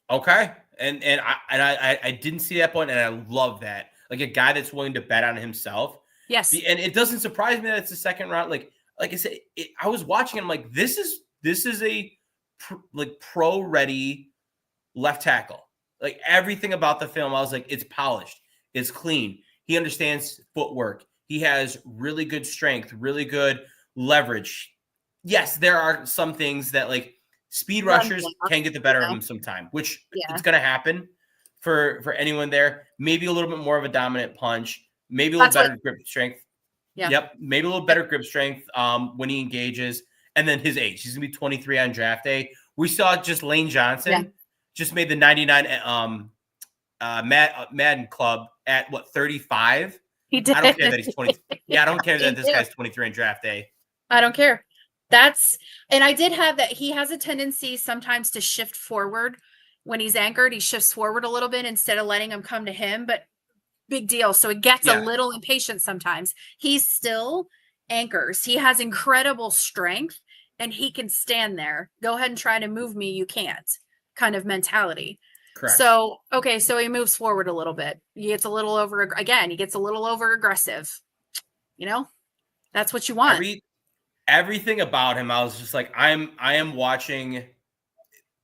Okay, and I didn't see that point, and I love that. Like a guy that's willing to bet on himself. Yes, and it doesn't surprise me that it's the second round. Like I said, I was watching him like this is a pro ready left tackle. Like everything about the film, I was like, it's polished, it's clean. He understands footwork. He has really good strength, really good leverage. Yes, there are some things that like speed rushers can get the better of him sometime, which it's going to happen for anyone there. Maybe a little bit more of a dominant punch, maybe a little better grip strength. Yeah. Yep. Maybe a little better grip strength when he engages. And then his age. He's going to be 23 on draft day. We saw just Lane Johnson just made the 99 Madden Club at 35? He did. I don't care that he's 20. Yeah, I don't care that this guy's 23 on draft day. I don't care. And I did have that. He has a tendency sometimes to shift forward when he's anchored. He shifts forward a little bit instead of letting him come to him, but big deal. So it gets a little impatient sometimes. He still anchors. He has incredible strength and he can stand there. Go ahead and try to move me. You can't kind of mentality. Correct. So, okay. So he moves forward a little bit. He gets a little over aggressive. That's what you want. Everything about him, I was just like, I am watching.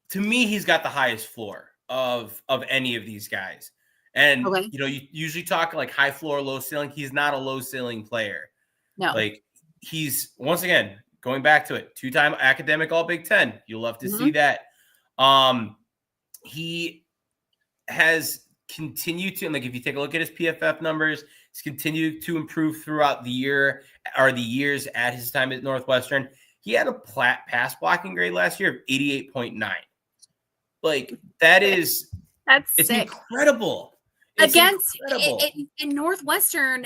To me, he's got the highest floor of any of these guys. And you usually talk like high floor, low ceiling. He's not a low ceiling player. No, like he's once again going back to it, 2-time academic All Big Ten. You'll love to see that. He has continued to, like, if you take a look at his PFF numbers, he's continued to improve throughout the year or the years at his time at Northwestern. He had a pass blocking grade last year of 88.9. Like it's sick. Incredible. It's incredible. And Northwestern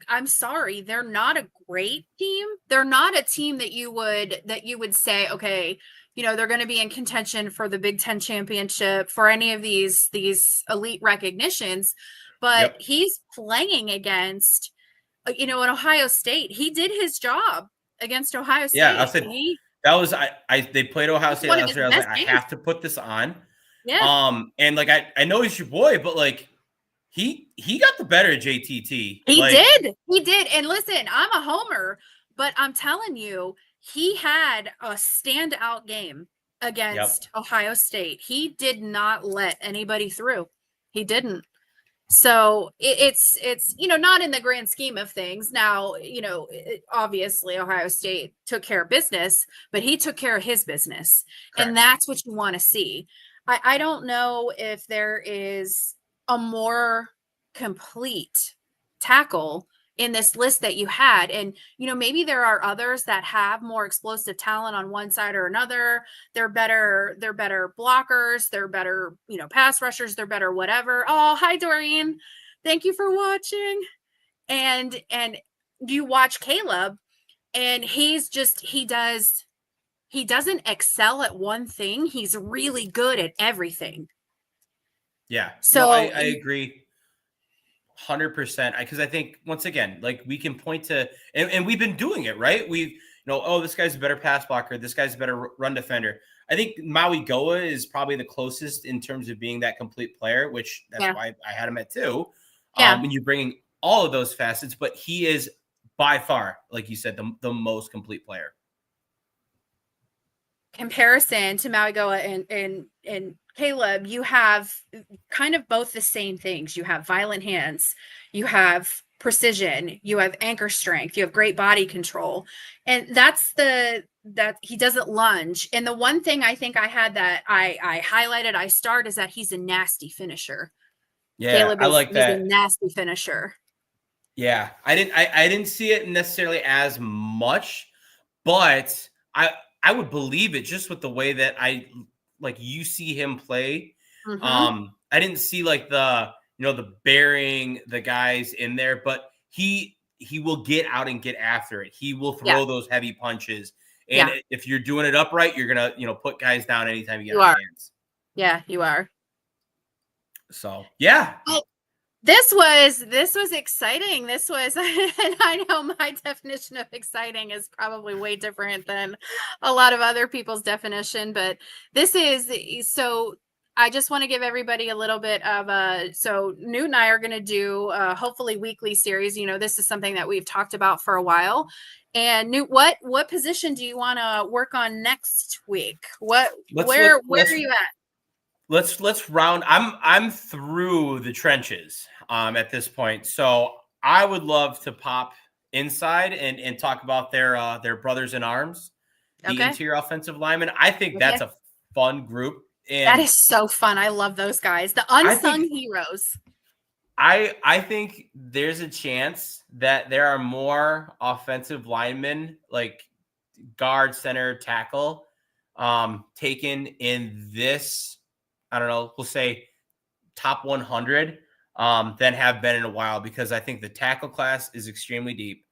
I'm sorry, they're not a great team. They're not a team that you would say, okay, they're going to be in contention for the Big Ten championship, for any of these elite recognitions. But he's playing against, an Ohio State. He did his job against Ohio State. Yeah, I said that was they played Ohio State last year. I was like, I have to put this on. Yeah. And like I know he's your boy, but like he got the better of JTT. He did. And listen, I'm a homer, but I'm telling you, he had a standout game against Ohio State. He did not let anybody through. He didn't. So it's not in the grand scheme of things. Now, obviously Ohio State took care of business, but he took care of his business, and Correct. that's what you want to see. I don't know if there is a more complete tackle in this list that you had, and maybe there are others that have more explosive talent on one side or another. They're better blockers, they're better pass rushers, they're better whatever. Oh, hi Doreen, thank you for watching. And you watch Caleb, and he doesn't excel at one thing, he's really good at everything. Yeah. No, I, So I agree. 100%, because I think once again, like we can point to, and we've been doing it, right? We've oh, this guy's a better pass blocker, this guy's a better run defender. I think Maui Goa is probably the closest in terms of being that complete player, which that's yeah, why I had him at 2. yeah. When you're bringing all of those facets, but he is by far, like you said, the most complete player. Comparison to Maui Goa and Caleb, you have kind of both the same things. You have violent hands, you have precision, you have anchor strength, you have great body control. And that he doesn't lunge. And the one thing I think I had that I highlighted, I starred, is that he's a nasty finisher. Yeah, Caleb I like is a that. nasty finisher. Yeah, I didn't see it necessarily as much, but I would believe it just with the way that you see him play. Mm-hmm. I didn't see like the burying the guys in there, but he will get out and get after it. He will Yeah. throw those heavy punches. And Yeah. if you're doing it upright, you're gonna, put guys down anytime you get You a are. chance. Yeah, you are. So yeah. This was exciting. This was, and I know my definition of exciting is probably way different than a lot of other people's definition, but this is so. I just want to give everybody a little bit of so Newt and I are going to do hopefully weekly series. This is something that we've talked about for a while. And Newt, what position do you want to work on next week? Where are you at? Let's round. I'm through the trenches at this point, so I would love to pop inside and talk about their brothers in arms, the Okay. interior offensive linemen. I think Okay. that's a fun group, That and is so fun. I love those guys. The I think unsung heroes. I think there's a chance that there are more offensive linemen, like guard, center, tackle, taken in this. I don't know. We'll say top 100 than have been in a while, because I think the tackle class is extremely deep.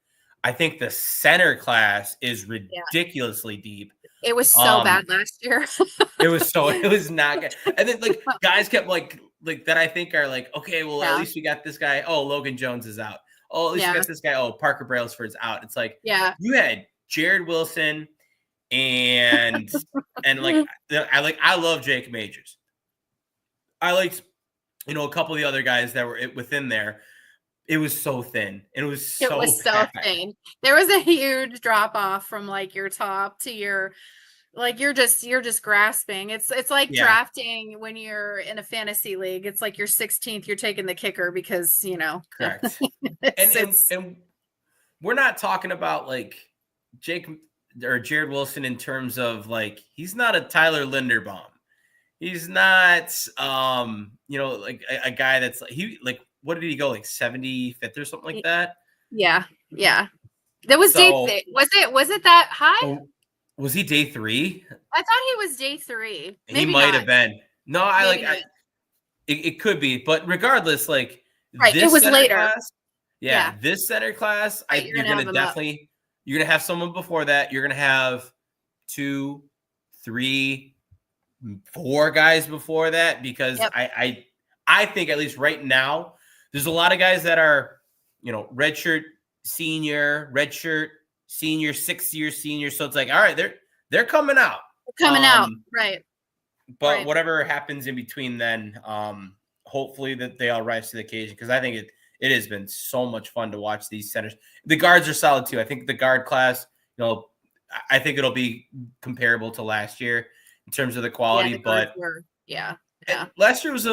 I think the center class is Yeah. ridiculously deep. It was so bad last year. It was not good. And then like guys kept like that I think are like, okay, well, Yeah. at least we got this guy. Oh, Logan Jones is out. Oh, at least we Yeah. got this guy. Oh, Parker Brailsford's out. It's like, Yeah. you had Jared Wilson and I love Jake Majors. I liked, a couple of the other guys that were within there. It was so thin. And it was It so was so bad. thin. There was a huge drop off from like your top to your, like you're just grasping. It's like drafting when you're in a fantasy league. It's like you're 16th, you're taking the kicker because Correct. it's and we're not talking about like Jake or Jared Wilson in terms of like, he's not a Tyler Linderbaum. He's not like a guy that's like what did he go, like 75th or something like that? Yeah. That was day. Was it that high? Was he day 3? I thought he was day 3. Maybe he might have been. No, it could be, but regardless, like right, it was later. Class, this center class, right, you're gonna have someone before that. You're gonna have 2, 3, 4 guys before that, because I think at least right now there's a lot of guys that are redshirt senior, 6-year senior. So it's like, all right, they're coming out. They're coming out, right? But whatever happens in between then, hopefully that they all rise to the occasion, because I think it has been so much fun to watch these centers. The guards are solid too. I think the guard class, I think it'll be comparable to last year in terms of the quality. But last year was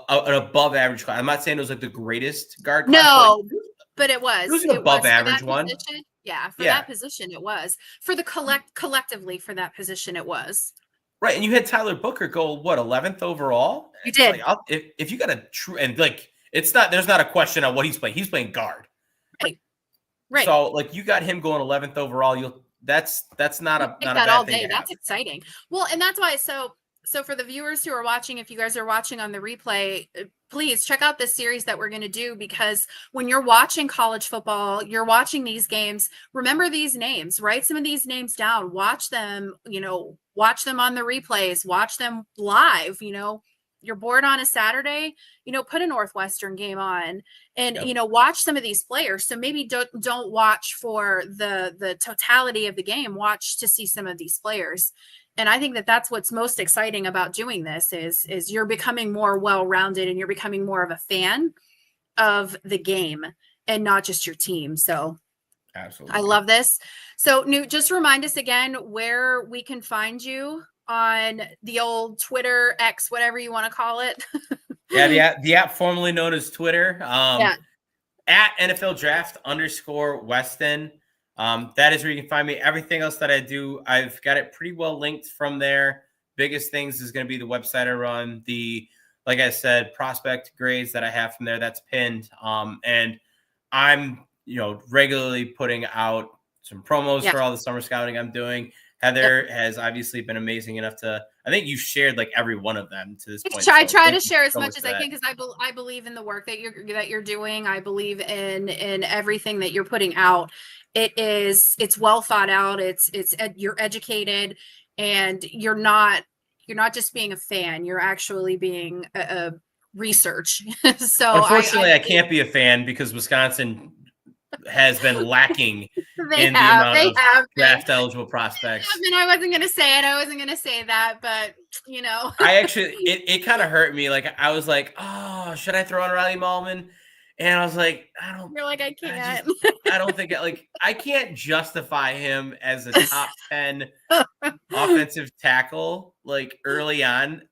an above average class. I'm not saying it was like the greatest guard class, No, but it was an it above was for average that one. position. Yeah, for Yeah. that position, it was. For the collectively for that position, it was. Right, and you had Tyler Booker go what 11th overall. You It's like did. if you got a true and like it's not there's not a question on what he's playing. He's playing guard. Right. So like you got him going 11th overall. That's not a Take not a that bad all thing day. to have. That's exciting. Well, and that's why. So for the viewers who are watching, if you guys are watching on the replay, please check out this series that we're going to do, because when you're watching college football, you're watching these games. Remember these names. Write some of these names down. Watch them. Watch them on the replays. Watch them live. You're bored on a Saturday, put a Northwestern game on and, watch some of these players. So maybe don't watch for the totality of the game, watch to see some of these players. And I think that that's what's most exciting about doing this is you're becoming more well-rounded and you're becoming more of a fan of the game and not just your team. So Absolutely. I love this. So Newt, just remind us again where we can find you on the old Twitter, X, whatever you want to call it. Yeah, the app formerly known as Twitter. Yeah. At NFL Draft _Weston. That is where you can find me. Everything else that I do, I've got it pretty well linked from there. Biggest things is going to be the website I run, like I said, prospect grades that I have from there. That's pinned. And I'm, regularly putting out some promos for all the summer scouting I'm doing. Heather has obviously been amazing enough to, I think you shared like every one of them to this point. I try to share as much as I can, because I believe in the work that you're doing. I believe in everything that you're putting out. It's well thought out. You're educated, and you're not just being a fan. You're actually being a research. So unfortunately, I can't be a fan because Wisconsin has been lacking in the amount of draft eligible prospects. I mean, I wasn't going to say it. I wasn't going to say that, but I actually, it kind of hurt me. Like I was like, oh, should I throw on Riley Mahlman? And I was like, You're like, I can't. I don't think I can't justify him as a top 10 offensive tackle like early on.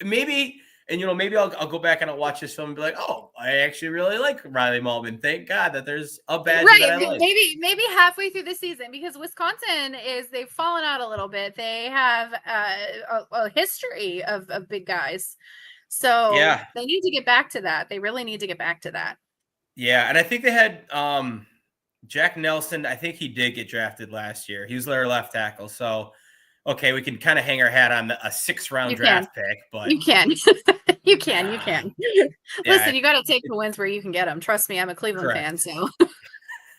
Maybe. And, maybe I'll go back and I'll watch this film and be like, oh, I actually really like Riley Mahlman. Thank God that there's a badge that I like. Maybe halfway through the season, because Wisconsin they've fallen out a little bit. They have a history of big guys. So they need to get back to that. They really need to get back to that. Yeah, and I think they had Jack Nelson. I think he did get drafted last year. He was their left tackle. So, okay, we can kind of hang our hat on a 6th-round draft pick, but you can. You can. Listen, you got to take the wins where you can get them. Trust me, I'm a Cleveland fan, so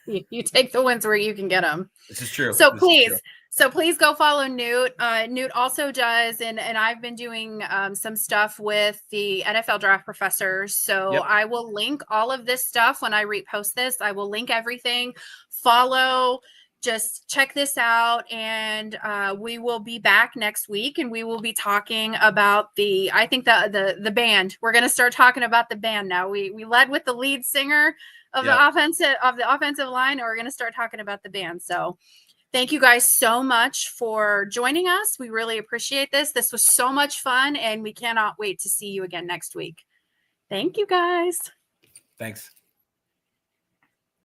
you take the wins where you can get them. This is true. So please go follow Newt. Newt also does, and I've been doing some stuff with the NFL Draft Professors. So I will link all of this stuff when I repost this. I will link everything. Follow. Just check this out, and we will be back next week, and we will be talking about the band. We're going to start talking about the band now. We led with the lead singer of the offensive line, and we're going to start talking about the band. So thank you guys so much for joining us. We really appreciate this. This was so much fun, and we cannot wait to see you again next week. Thank you, guys. Thanks.